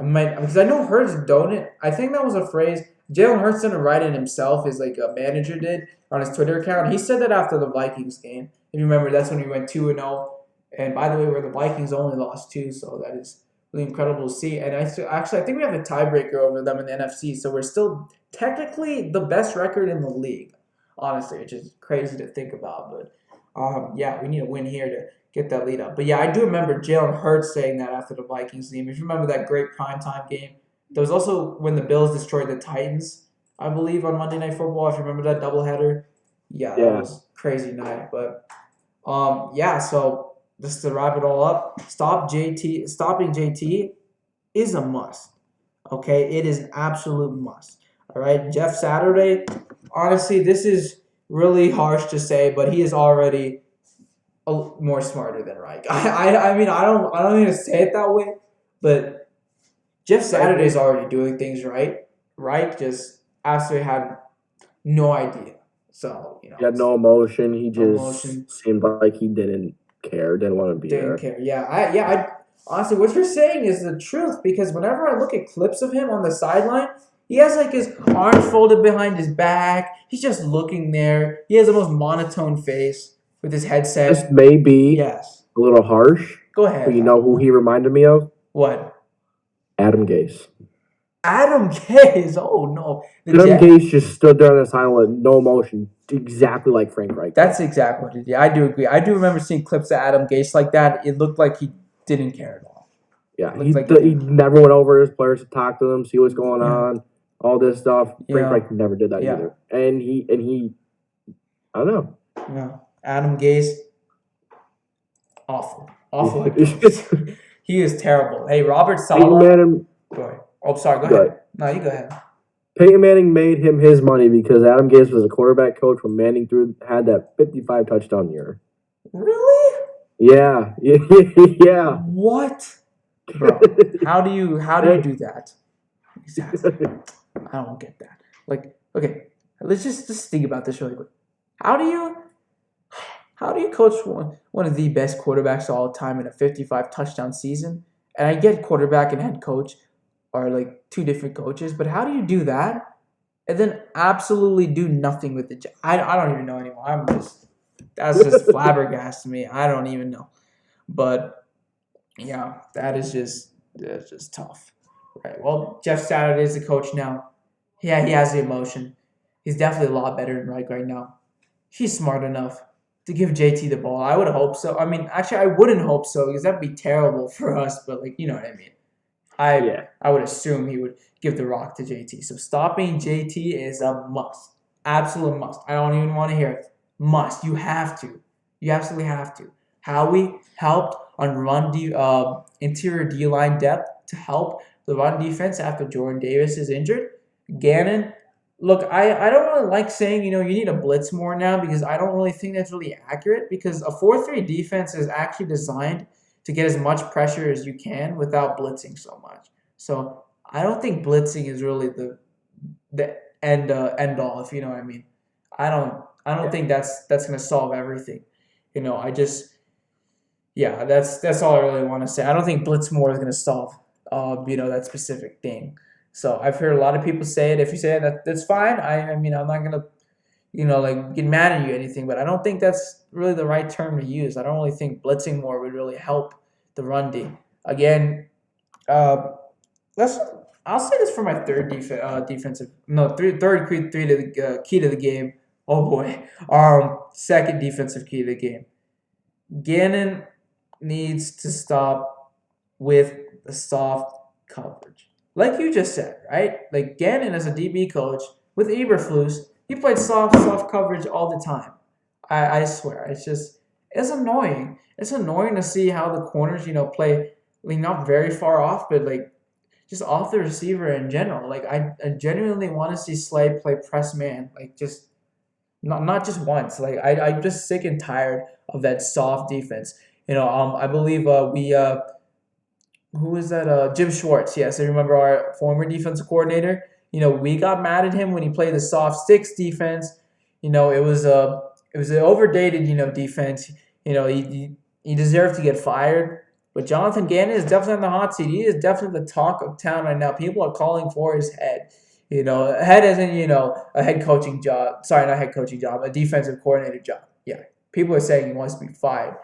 might, because I know Hurts don't it. I think that was a phrase Jalen Hurts didn't write it himself. His a manager did on his Twitter account. He said that after the Vikings game. If you remember, that's when we went 2-0. And by the way, where the Vikings only lost 2, so that is really incredible to see. And I think we have a tiebreaker over them in the NFC, so we're still technically the best record in the league. Honestly, which is crazy to think about, but we need a win here to get that lead up. But yeah, I do remember Jalen Hurts saying that after the Vikings game. If you remember that great primetime game, there was also when the Bills destroyed the Titans, I believe, on Monday Night Football. If you remember that doubleheader, that was a crazy night. But so just to wrap it all up, stopping JT is a must. Okay, it is an absolute must. All right, Jeff Saturday. Honestly, this is really harsh to say, but he is already more smarter than Reich. I mean, I don't mean to say it that way, but Jeff Saturday is already doing things right. Reich just absolutely had no idea. So he had no emotion. He just seemed like he didn't care, didn't want to be there. Didn't care. Yeah. I honestly, what you're saying is the truth, because whenever I look at clips of him on the sideline, he has his arms folded behind his back. He's just looking there. He has the most monotone face with his headset. This may be a little harsh. Go ahead. But you know who he reminded me of? What? Adam Gase. Adam Gase? Oh, no. Gase just stood there on the sideline with no emotion, exactly like Frank Reich. That's exactly what he did. I do agree. I do remember seeing clips of Adam Gase like that. It looked like he didn't care at all. Yeah, he never went over his players to talk to them, see what's going on, all this stuff. Frank Reich never did that either. And he, I don't know. Yeah, Adam Gase, awful. He is terrible. Hey, Robert Saleh. Go ahead. Oh, sorry. Go ahead. No, you go ahead. Peyton Manning made him his money because Adam Gase was a quarterback coach when Manning had that 55 touchdown year. Really? Yeah. Yeah. What? Bro, how do you do that? Exactly. I don't get that. Like, okay, let's just think about this really quick. How do you coach one of the best quarterbacks of all time in a 55 touchdown season? And I get quarterback and head coach are like two different coaches, but how do you do that and then absolutely do nothing with the job? I don't even know anymore. That's just flabbergasted me. I don't even know. But yeah, that's just tough. Right. Well, Jeff Saturday is the coach now. Yeah, he has the emotion. He's definitely a lot better than Reich right now. He's smart enough to give JT the ball. I would hope so. I mean, actually, I wouldn't hope so because that'd be terrible for us. But like, you know what I mean. I would assume he would give the rock to JT. So stopping JT is a must, absolute must. I don't even want to hear it. Must. You have to. You absolutely have to. Howie helped on interior D line depth to help the run defense after Jordan Davis is injured. Gannon, look, I don't really like saying, you need to blitz more now because I don't really think that's really accurate because a 4-3 defense is actually designed to get as much pressure as you can without blitzing so much. So I don't think blitzing is really the end all, if you know what I mean. I don't think that's gonna solve everything. That's all I really want to say. I don't think blitz more is gonna solve that specific thing. So I've heard a lot of people say it. If you say it, that's fine. I mean, I'm not gonna, like get mad at you or anything, but I don't think that's really the right term to use. I don't really think blitzing more would really help the run D. Again, let's. I'll say this for my third defensive. No, third key to the key to the game. Oh boy, second defensive key to the game. Gannon needs to stop with the soft coverage. Like you just said, right? Like Gannon as a DB coach with Eberflus, he played soft coverage all the time. I swear. It's annoying. It's annoying to see how the corners, play not very far off, but like just off the receiver in general. Like I genuinely want to see Slay play press man. Like just not just once. Like I'm just sick and tired of that soft defense. I believe who is that? Jim Schwartz. Yes, I remember our former defensive coordinator. We got mad at him when he played the soft six defense. It was an overdated, defense. He deserved to get fired. But Jonathan Gannon is definitely on the hot seat. He is definitely the talk of town right now. People are calling for his head. Head as in, a head coaching job. Sorry, not head coaching job, a defensive coordinator job. Yeah. People are saying he wants to be fired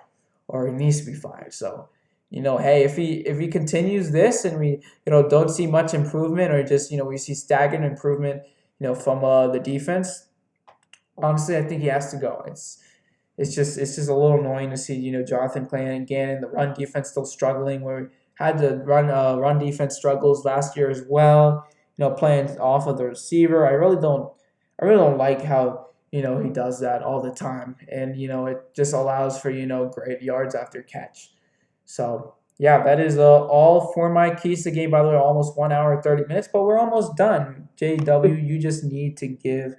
or he needs to be fired. So, hey, if he continues this and we, don't see much improvement or just, we see stagnant improvement, from the defense, honestly, I think he has to go. It's just a little annoying to see, Jonathan Gannon, the run defense still struggling where we had the run defense struggles last year as well, playing off of the receiver. I really don't like how, he does that all the time. And, it just allows for, great yards after catch. So, yeah, that is all for my keys to the game. By the way, almost 1 hour, 30 minutes, but we're almost done. JW, you just need to give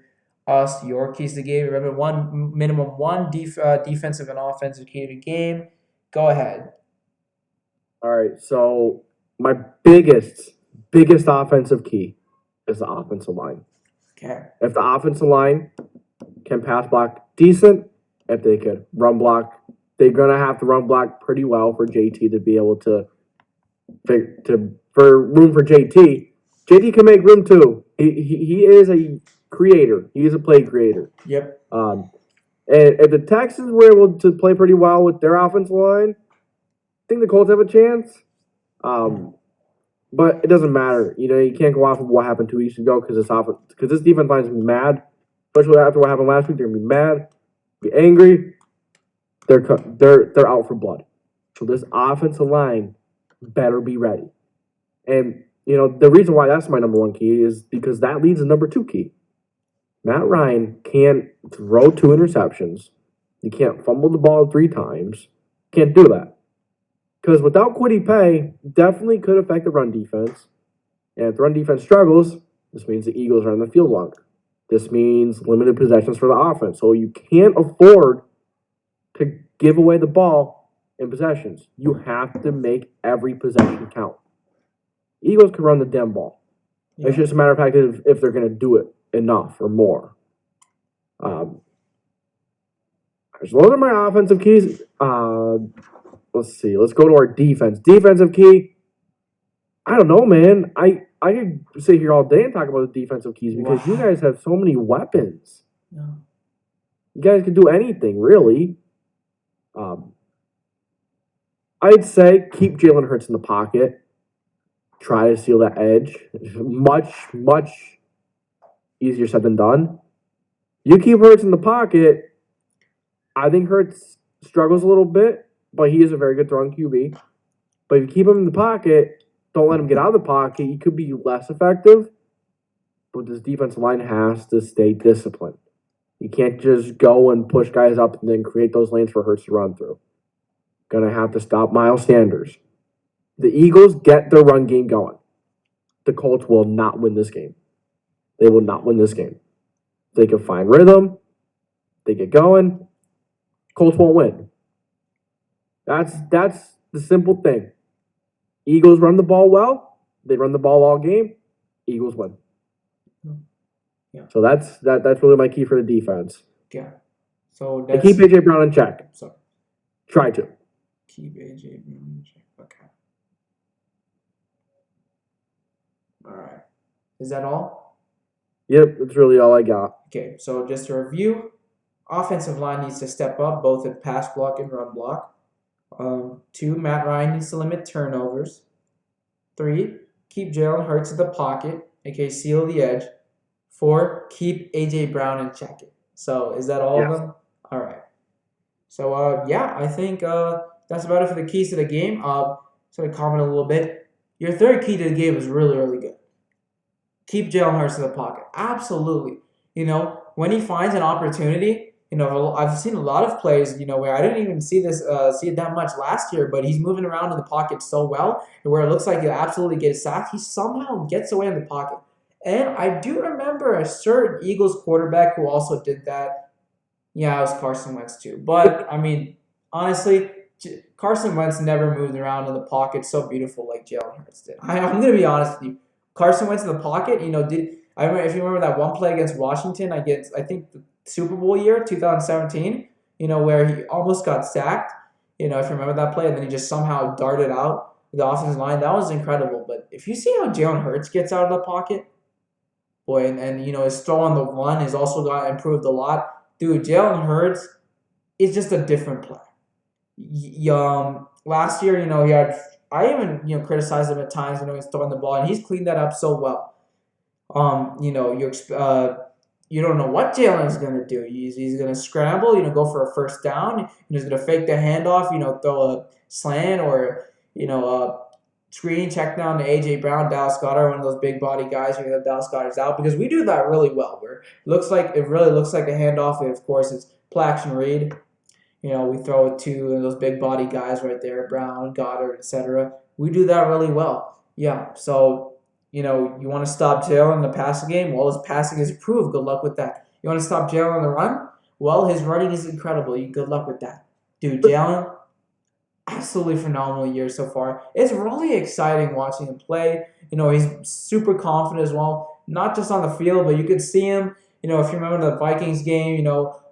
us your keys to the game. Remember, one defensive and offensive key to the game. Go ahead. All right, so my biggest offensive key is the offensive line. Okay. If the offensive line can pass block decent, if they could run block, they're gonna have to run block pretty well for JT to be able to for room for JT. JT can make room too. He is a creator. He is a play creator. Yep. And if the Texans were able to play pretty well with their offensive line, I think the Colts have a chance. But it doesn't matter. You can't go off of what happened 2 weeks ago because this defense line is gonna be mad, especially after what happened last week. They're gonna be mad, be angry. They're out for blood. So this offensive line better be ready. And the reason why that's my number one key is because that leads to number two key. Matt Ryan can't throw 2 interceptions. He can't fumble the ball 3 times. Can't do that. Because without Kwity Paye, definitely could affect the run defense. And if the run defense struggles, this means the Eagles are on the field longer. This means limited possessions for the offense. So you can't afford to give away the ball in possessions. You have to make every possession count. Eagles can run the damn ball. Yeah. It's just a matter of fact if they're going to do it enough or more. So those are my offensive keys. Let's see. Let's go to our defense. Defensive key. I don't know, man. I could sit here all day and talk about the defensive keys because you guys have so many weapons. Yeah. You guys can do anything, really. I'd say keep Jalen Hurts in the pocket. Try to seal that edge. Much, much easier said than done. You keep Hurts in the pocket. I think Hurts struggles a little bit, but he is a very good throwing QB. But if you keep him in the pocket, don't let him get out of the pocket, he could be less effective. But this defensive line has to stay disciplined. You can't just go and push guys up and then create those lanes for Hurts to run through. Gonna have to stop Miles Sanders. The Eagles get their run game going. The Colts will not win this game. They will not win this game. They can find rhythm. They get going. Colts won't win. That's the simple thing. Eagles run the ball well. They run the ball all game. Eagles win. Yeah. So that's really my key for the defense. Yeah. So and keep AJ Brown in check. So Try to. keep AJ Brown in check. Okay. All right. Is that all? Yep, that's really all I got. Okay. So just to review, offensive line needs to step up both in pass block and run block. 2, Matt Ryan needs to limit turnovers. 3, keep Jalen Hurts in the pocket, aka seal the edge. 4, keep AJ Brown in check. So is that all of them? All right. So I think that's about it for the keys to the game. So I comment a little bit. Your third key to the game is really, really good. Keep Jalen Hurts in the pocket. Absolutely. When he finds an opportunity, I've seen a lot of plays, where I didn't even see it that much last year, but he's moving around in the pocket so well, and where it looks like he'll absolutely get sacked, he somehow gets away in the pocket. And I do remember a certain Eagles quarterback who also did that. Yeah, it was Carson Wentz too. But, honestly, Carson Wentz never moved around in the pocket so beautiful like Jalen Hurts did. I'm going to be honest with you. Carson Wentz in the pocket, I remember, if you remember that one play against Washington, I think the Super Bowl year, 2017, where he almost got sacked, if you remember that play, and then he just somehow darted out the offensive line. That was incredible. But if you see how Jalen Hurts gets out of the pocket, boy, and his throw on the run has also got improved a lot. Dude, Jalen Hurts is just a different player. Last year, he had, I even, criticized him at times, he's throwing the ball, and he's cleaned that up so well. You don't know what Jalen's going to do. He's going to scramble, go for a first down. He's going to fake the handoff, throw a slant or, screen, check down to A.J. Brown, Dallas Goedert, one of those big body guys. You have Dallas Goedert's out because we do that really well. Where it really looks like a handoff, and of course it's play action read. We throw it to those big body guys right there, Brown, Goddard, etc. We do that really well. Yeah, so you want to stop Jalen in the passing game? Well, his passing is improved. Good luck with that. You want to stop Jalen on the run? Well, his running is incredible. Good luck with that. Dude, Jalen, absolutely phenomenal year so far. It's really exciting watching him play. He's super confident as well, not just on the field, but you could see him, if you remember the Vikings game,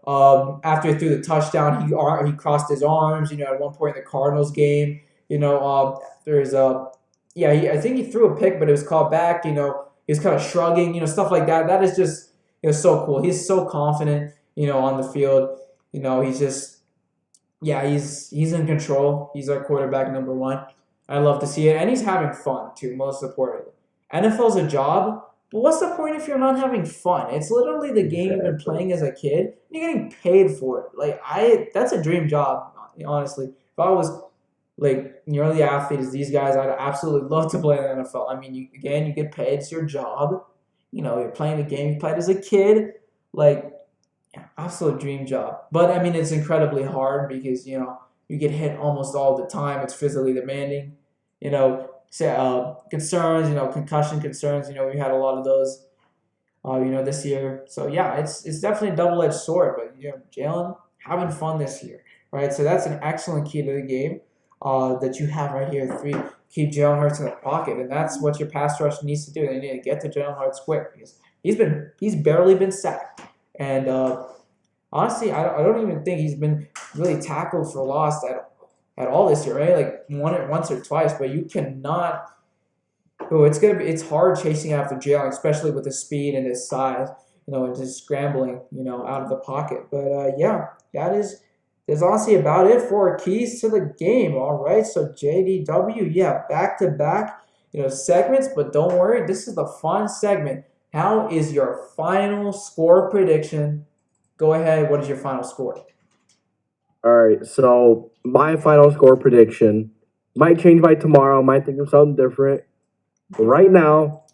after he threw the touchdown, he crossed his arms, at one point in the Cardinals game, I think he threw a pick, but it was called back. He was kind of shrugging, stuff like that. That is just, so cool. He's so confident, on the field. He's just, he's in control. He's our quarterback number 1. I love to see it, and he's having fun too. Most importantly, NFL's a job, but what's the point if you're not having fun? It's literally the game you've been playing as a kid. And you're getting paid for it. That's a dream job, honestly. If I was you're the athlete as these guys, I'd absolutely love to play in the NFL. I mean, you get paid. It's your job. You're playing the game you played as a kid. Absolute dream job. But, it's incredibly hard because, you get hit almost all the time. It's physically demanding. Concerns, concussion concerns. We had a lot of those, this year. So, it's definitely a double-edged sword. But, Jalen, having fun this year, right? So that's an excellent key to the game. That you have right here, 3 keep Jalen Hurts in the pocket, and that's what your pass rush needs to do. They need to get to Jalen Hurts quick because he's barely been sacked, and honestly, I don't even think he's been really tackled for loss at all this year, right? Like once or twice, but you cannot. Oh, it's hard chasing after Jalen, especially with his speed and his size, and just scrambling, out of the pocket. But yeah, that's honestly about it for keys to the game. All right, so JDW, yeah, back to back, segments, but don't worry, this is the fun segment. How is your final score prediction? Go ahead. What is your final score? All right, so my final score prediction might change by tomorrow. Might think of something different. But right now,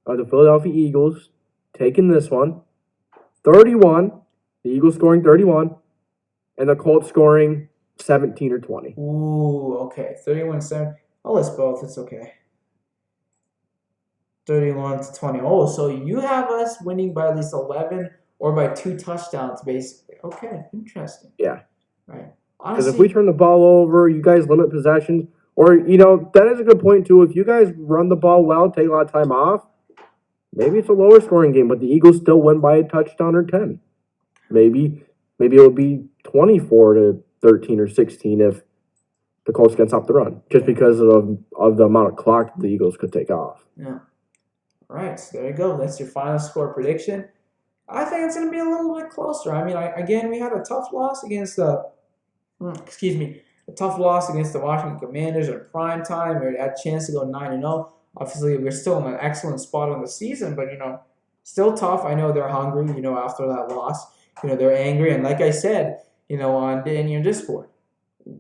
the Philadelphia Eagles taking this one, 31. The Eagles scoring 31, and the Colts scoring 17 or 20. Ooh, okay. 31-7. I'll list both. It's okay. 31-20. Oh, so you have us winning by at least 11 or by 2 touchdowns, basically. Okay, interesting. Yeah. Right. Because if we turn the ball over, you guys limit possessions. Or, that is a good point, too. If you guys run the ball well, take a lot of time off, maybe it's a lower scoring game, but the Eagles still win by a touchdown or 10. Maybe it'll be 24-13 or 16 if the Colts can stop the run, just because of the amount of clock that the Eagles could take off. Yeah. All right, so there you go. That's your final score prediction. I think it's going to be a little bit closer. I mean, again, we had a tough loss against a tough loss against the Washington Commanders in prime time. We had a chance to go 9-0. Obviously, we're still in an excellent spot on the season, but, still tough. I know they're hungry, after that loss. They're angry. And like I said, on the Indian Discord,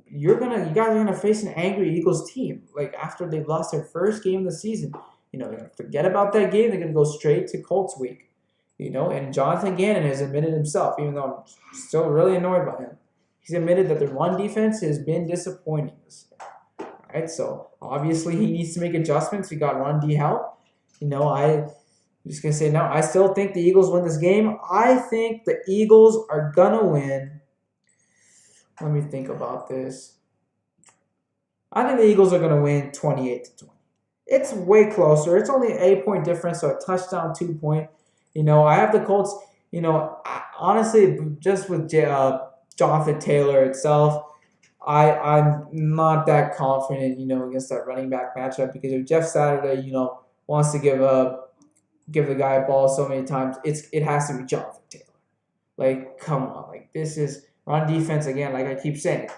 you guys are going to face an angry Eagles team. Like, after they've lost their first game of the season, they're going to forget about that game. They're going to go straight to Colts week, And Jonathan Gannon has admitted himself, even though I'm still really annoyed by him, he's admitted that the run defense has been disappointing this year. All right, so obviously he needs to make adjustments. We got run D help. I'm just going to say now, I still think the Eagles win this game. I think the Eagles are going to win. Let me think about this. I think the Eagles are going to win 28-20. It's way closer. It's only an 8-point difference, so a touchdown, 2-point. I have the Colts, honestly, just with Jonathan Taylor itself, I'm not that confident, against that running back matchup, because if Jeff Saturday, wants to give the guy a ball so many times, it has to be Jonathan Taylor. Like, come on. Like, this is run defense again, like I keep saying.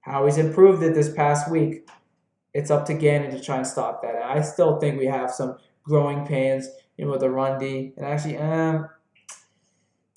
How he's improved it this past week. It's up to Gannon to try and stop that. I still think we have some growing pains with the run D. And actually, do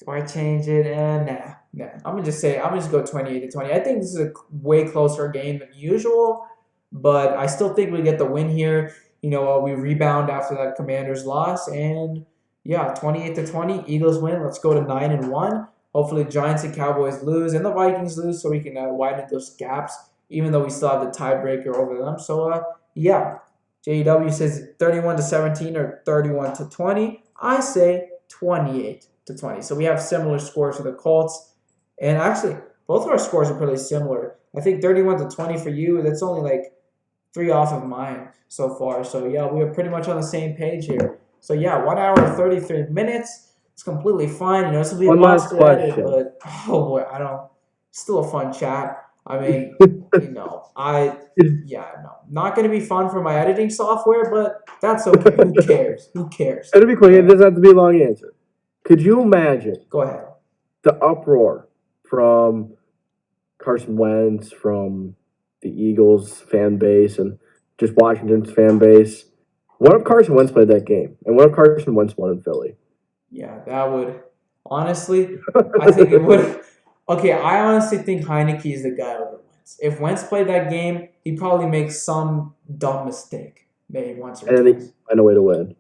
I change it? Nah. I'm going to go 28-20. I think this is a way closer game than usual, but I still think we get the win here. We rebound after that Commanders loss, and yeah, 28-20, Eagles win. Let's go to 9-1. Hopefully, the Giants and Cowboys lose, and the Vikings lose, so we can widen those gaps, even though we still have the tiebreaker over them. So, yeah, JEW says 31-17 or 31-20. I say 28-20. So we have similar scores for the Colts, and actually, both of our scores are pretty similar. I think 31-20 for you. That's only like 3 off of mine so far. So, yeah, we are pretty much on the same page here. So, yeah, 1 hour and 33 minutes. It's completely fine. This will be One last question. But, oh, boy, still a fun chat. I mean, not going to be fun for my editing software, but that's okay. Who cares? Who cares? It'll be quick. It doesn't have to be a long answer. Could you imagine? Go ahead. The uproar from Carson Wentz, from the Eagles fan base, and just Washington's fan base. What if Carson Wentz played that game? And what if Carson Wentz won in Philly? Yeah, that would. Honestly, I think it would. Okay, I honestly think Heineke is the guy over Wentz. If Wentz played that game, he'd probably make some dumb mistake. Maybe once or twice. And then he'd find a way to win.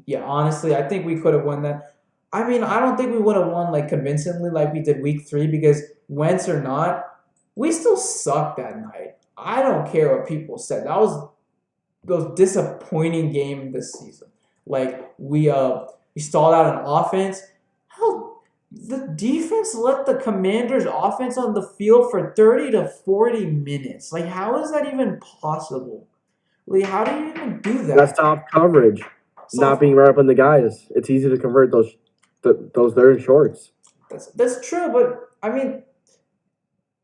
Yeah, honestly, I think we could have won that. I mean, I don't think we would have won convincingly like we did week 3, because Wentz or not, we still sucked that night. I don't care what people said. That was the most disappointing game this season. We stalled out on offense. Hell, the defense let the Commanders' offense on the field for 30 to 40 minutes. How is that even possible? Like, how do you even do that? That's top coverage. So- Not being right up on the guys. It's easy to convert those third shorts. That's true, but I mean,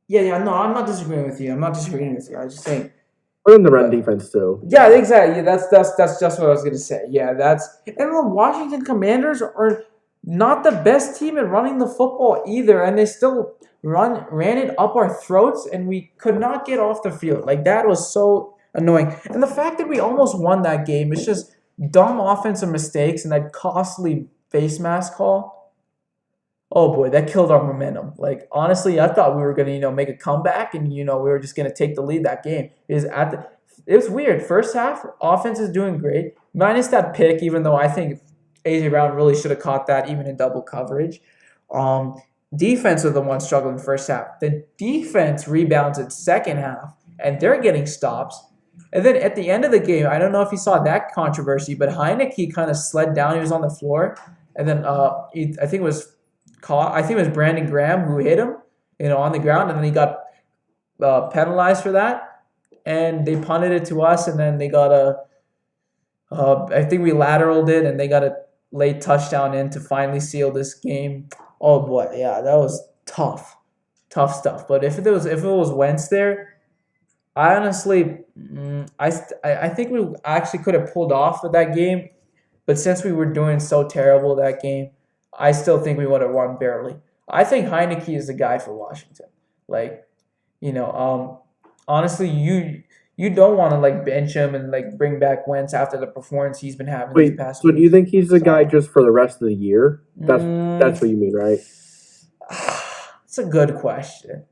no, I'm not disagreeing with you. I'm not disagreeing with you. I was just saying. Or in the run defense too. Yeah, exactly. That's just what I was gonna say. Yeah, and the Washington Commanders are not the best team at running the football either, and they still ran it up our throats, and we could not get off the field. Like, that was so annoying. And the fact that we almost won that game is just dumb offensive mistakes and that costly face mask call. Oh boy, that killed our momentum. Like, honestly, I thought we were gonna, make a comeback and we were just gonna take the lead that game. It was weird. First half, offense is doing great. Minus that pick, even though I think A.J. Brown really should have caught that even in double coverage. Defense was the one struggling first half. The defense rebounds in second half, and they're getting stops. And then at the end of the game, I don't know if you saw that controversy, but Heineke kind of slid down. He was on the floor, and then I think it was Brandon Graham who hit him, on the ground, and then he got penalized for that, and they punted it to us, and then they got I think we lateraled it, and they got a late touchdown in to finally seal this game. Oh boy, yeah, that was tough stuff. But if it was Wentz there, I honestly, I think we actually could have pulled off with that game, but since we were doing so terrible that game, I still think we would have won barely. I think Heineke is the guy for Washington. Like, honestly, you don't want to bench him and bring back Wentz after the performance he's been having these past So weeks. do you think he's the guy just for the rest of the year? That's what you mean, right? It's a good question.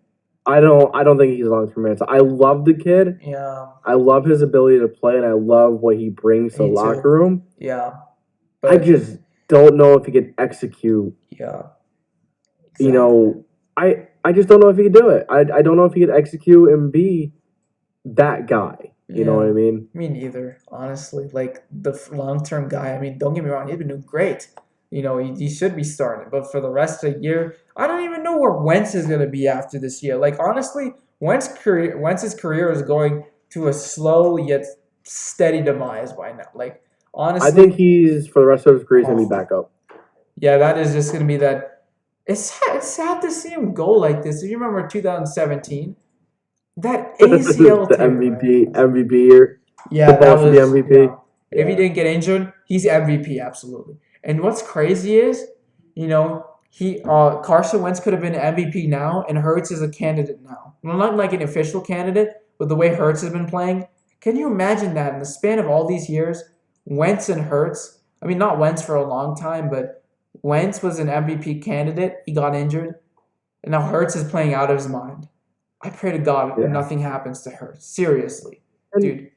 I don't think he's a long-term answer. I love the kid. Yeah. I love his ability to play, and I love what he brings to the Me too. locker room. Yeah. I just don't know if he could execute. Yeah. Exactly. I just don't know if he could do it. I don't know if he could execute and be that guy. You know what I mean? Me neither, honestly. Like, the long-term guy, I mean, don't get me wrong, he's been doing great. He should be starting. But for the rest of the year, I don't even know where Wentz is going to be after this year. Like, honestly, Wentz's career is going to a slow yet steady demise by now. Like, honestly, I think he's, for the rest of his career, he's going to be back up. Yeah, that is just going to be that. It's sad to see him go like this. If you remember 2017, that ACL the MVP year. Yeah, that was the MVP. Yeah. If he didn't get injured, he's MVP, absolutely. And what's crazy is, Carson Wentz could have been MVP now, and Hurts is a candidate now. Well, not like an official candidate, but the way Hurts has been playing. Can you imagine that in the span of all these years, Wentz and Hurts? I mean, not Wentz for a long time, but Wentz was an MVP candidate. He got injured, and now Hurts is playing out of his mind. I pray to God nothing happens to Hurts. Seriously, dude.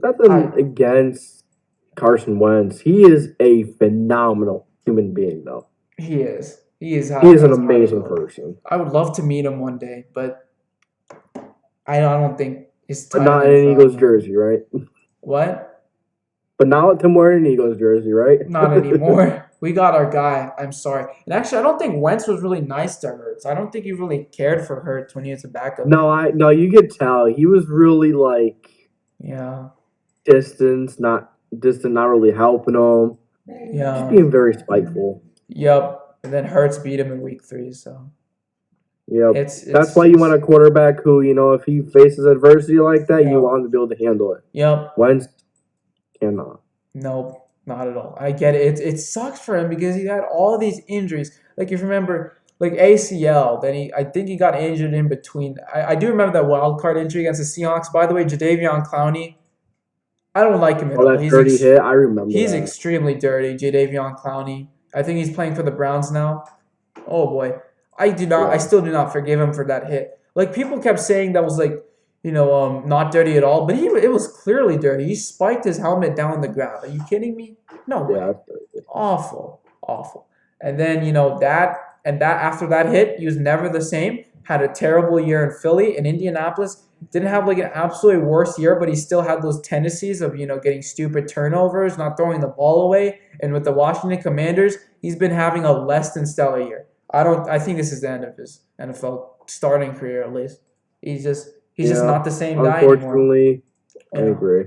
Nothing against Carson Wentz. He is a phenomenal human being, though. He is. He is an amazing person. I would love to meet him one day, but I don't think it's time. But not in an Eagles jersey, right? What? But not with him wearing an Eagles jersey, right? Not anymore. We got our guy. I'm sorry. And actually, I don't think Wentz was really nice to Hurts. I don't think he really cared for Hurts when he was a backup. No, you could tell. He was really distant, not really helping him. Yeah. Just being very spiteful. Yep. And then Hurts beat him in week 3, so. Yep. That's why you want a quarterback who, if he faces adversity like that, you want him to be able to handle it. Yep. Wentz cannot. Nope, not at all. I get it. It sucks for him because he had all these injuries. Like, if you remember, ACL, then I think he got injured in between. I do remember that wild card injury against the Seahawks. By the way, JDWSportsTalkShow Clowney, I don't like him at all. That dirty hit, I remember He's that. extremely dirty, JDWSportsTalkShow Clowney. I think he's playing for the Browns now. Oh, boy. I still do not forgive him for that hit. Like, people kept saying that was, not dirty at all, but it was clearly dirty. He spiked his helmet down on the ground. Are you kidding me? No way. Yeah, Awful. And then, after that hit, he was never the same. Had a terrible year in Philly. In Indianapolis, didn't have an absolutely worst year, but he still had those tendencies of, getting stupid turnovers, not throwing the ball away. And with the Washington Commanders, he's been having a less than stellar year. I think this is the end of his NFL starting career, at least. He's just not the same guy anymore. Unfortunately, I agree.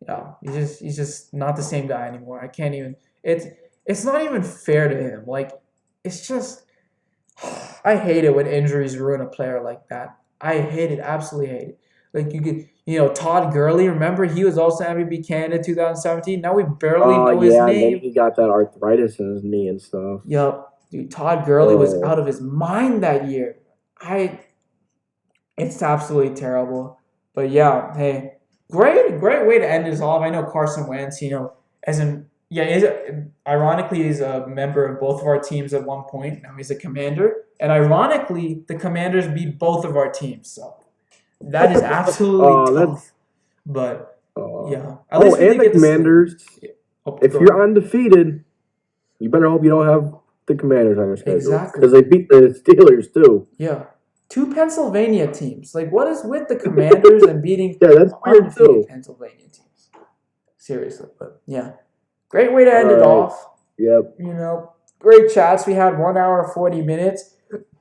Yeah, he's just not the same guy anymore. I can't even. It's not even fair to him. Like, it's just. I hate it when injuries ruin a player like that. I hate it, absolutely hate it. Like Todd Gurley. Remember, he was also MVP candidate 2017. Now we barely Oh, know his yeah, and then name. he got that arthritis in his knee and stuff. Yup, dude. Todd Gurley was Oh, out of his mind that year. I. It's absolutely terrible. But yeah, hey, great way to end this off. I know Carson Wentz, as in ironically he's a member of both of our teams at one point. Now he's a Commander, and ironically the Commanders beat both of our teams. So that is absolutely oh, that's tough. But yeah, at oh, least we and did the get to see. Commanders. Oh, If go you're ahead. undefeated, you better hope you don't have the Commanders on your schedule Exactly. because they beat the Steelers too. Yeah. Two Pennsylvania teams. Like, what is with the Commanders and beating Yeah, that's weird undefeated too. Pennsylvania teams? Seriously, but yeah. Great way to end All it right. off. Yep. Great chats. We had 1 hour 40 minutes.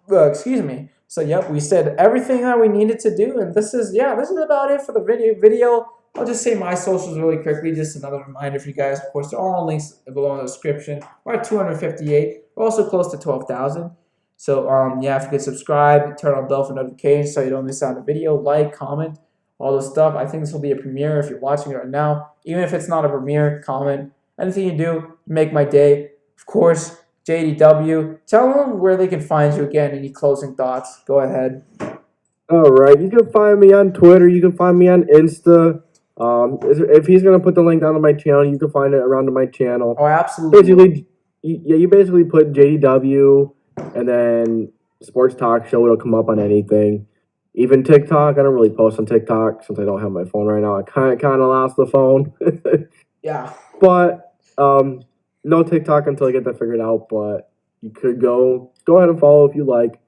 Excuse me. So yep, we said everything that we needed to do, and this is about it for the video. I'll just say my socials really quickly. Just another reminder for you guys. Of course, they're all links below in the description. We're at 258. We're also close to 12,000. So if you could subscribe, turn on bell for notifications so you don't miss out on a video, like, comment, all this stuff. I think this will be a premiere if you're watching it right now. Even if it's not a premiere, comment. Anything you do, make my day. Of course, JDW, tell them where they can find you again. Any closing thoughts? Go ahead. All right. You can find me on Twitter. You can find me on Insta. If he's gonna put the link down to my channel, you can find it around to my channel. Oh, absolutely. Basically, you basically put JDW and then Sports Talk Show. It'll come up on anything. Even TikTok. I don't really post on TikTok since I don't have my phone right now. I kind of lost the phone. Yeah. But no TikTok until I get that figured out. But you could go ahead and follow if you like.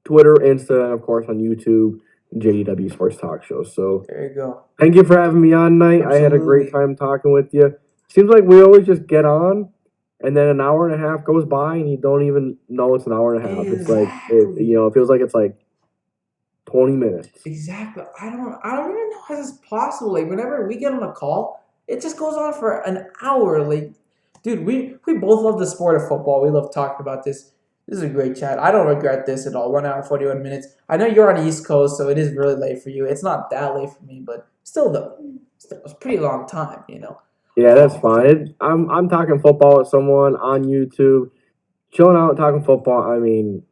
Twitter, Insta, and of course on YouTube, JDW Sports Talk Show. So There you go. thank you for having me on tonight. I had a great time talking with you. Seems like we always just get on, and then an hour and a half goes by, and you don't even know it's an hour and a half. It's like it feels like it's like 20 minutes. Exactly. I don't even know how this is possible. Like, whenever we get on a call, it just goes on for an hour. Like, dude, we both love the sport of football. We love talking about this. This is a great chat. I don't regret this at all. 1 hour 41 minutes. I know you're on the East Coast, so it is really late for you. It's not that late for me, but still though, it's a pretty long time. Yeah, that's fine. I'm talking football with someone on YouTube, chilling out talking football. I mean,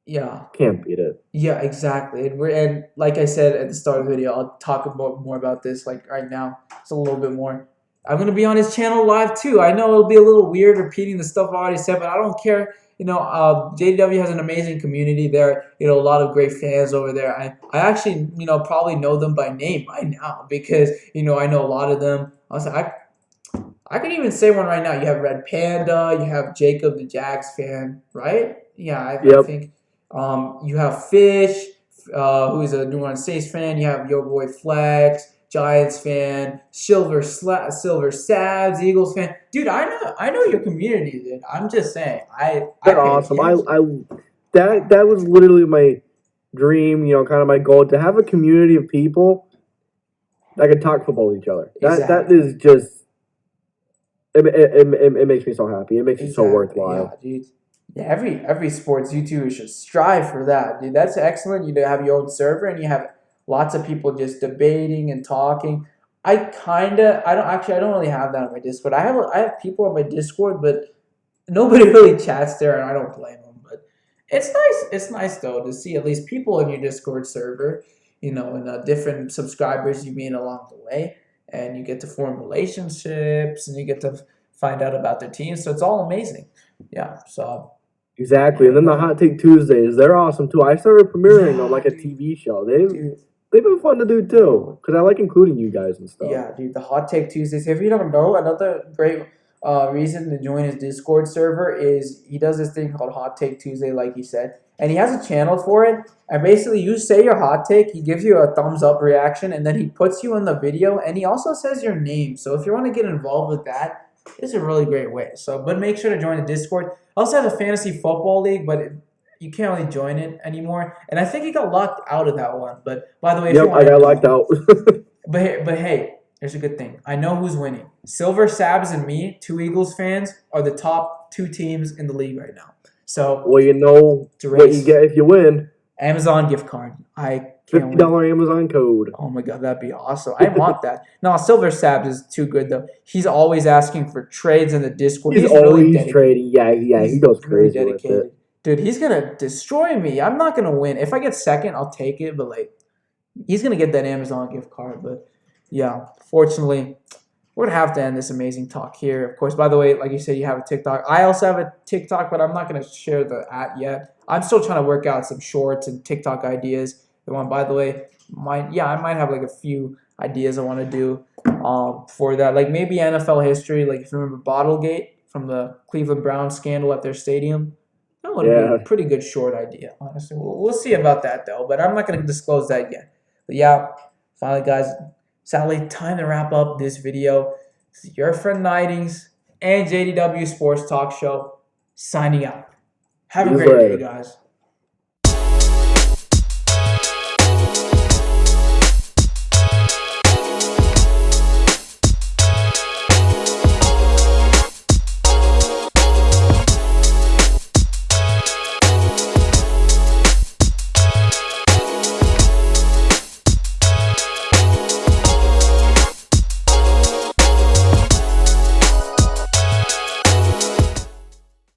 Yeah. can't beat it. Yeah, exactly. And like I said at the start of the video, I'll talk more about this like right now. It's a little bit more. I'm gonna be on his channel live too. I know it'll be a little weird repeating the stuff I already said, but I don't care. JW has an amazing community there. A lot of great fans over there. I actually, probably know them by name by now because, I know a lot of them. I can even say one right now. You have Red Panda. You have Jacob, the Jags fan, right? Yeah, I think. You have Fish, who is a New Orleans Saints fan. You have your boy Flex, Giants fan, Silver Sabs, Eagles fan. Dude, I know your community, dude. I'm just saying. I They're pay awesome. attention. That was literally my dream. Kind of my goal to have a community of people that could talk football with each other. That is just. It makes me so happy. It makes it so worthwhile. Yeah, dude. Yeah, every sports YouTuber should strive for that, dude. That's excellent. You have your own server and you have lots of people just debating and talking. I don't really have that on my Discord. I have people on my Discord, but nobody really chats there, and I don't blame them. But it's nice. It's nice though to see at least people in your Discord server, and different subscribers you meet along the way, and you get to form relationships and you get to find out about their team. So it's all amazing. Yeah. So. Exactly, and then the Hot Take Tuesdays, they're awesome too. I started premiering on like a TV show. They've been fun to do too, because I like including you guys and stuff. Yeah, dude, the Hot Take Tuesdays. If you don't know, another great reason to join his Discord server is he does this thing called Hot Take Tuesday, like he said, and he has a channel for it. And basically, you say your hot take, he gives you a thumbs up reaction, and then he puts you in the video, and he also says your name. So if you want to get involved with that, it's a really great way. But make sure to join the Discord. I also have a fantasy football league, but you can't really join it anymore. And I think he got locked out of that one. But by the way, I got locked out. But hey, Here's a good thing. I know who's winning. Silver Sabs and me, 2 Eagles fans, are the top 2 teams in the league right now. So, Well, you know it's a what you race. get if you win. Amazon gift card. I can't $50 wait. Amazon code. Oh my god, that'd be awesome. I want that. No, Silver Sabs is too good though. He's always asking for trades in the Discord. He's really always dedicated. trading. Yeah, he He's goes really crazy with it. Dude, he's gonna destroy me. I'm not gonna win. If I get second, I'll take it, but like he's gonna get that Amazon gift card. But yeah, fortunately, we're gonna have to end this amazing talk here. Of course, by the way, like you said, you have a TikTok. I also have a TikTok, but I'm not gonna share the @ yet. I'm still trying to work out some shorts and TikTok ideas. The one, by the way, I might have like a few ideas I want to do for that. Like maybe NFL history. Like if you remember Bottlegate from the Cleveland Browns scandal at their stadium. That would be a pretty good short idea, honestly. We'll see about that, though, but I'm not going to disclose that yet. But yeah, finally, guys, sadly, time to wrap up this video. This is your friend Nightings and JDW Sports Talk Show signing out. Have a great day, guys.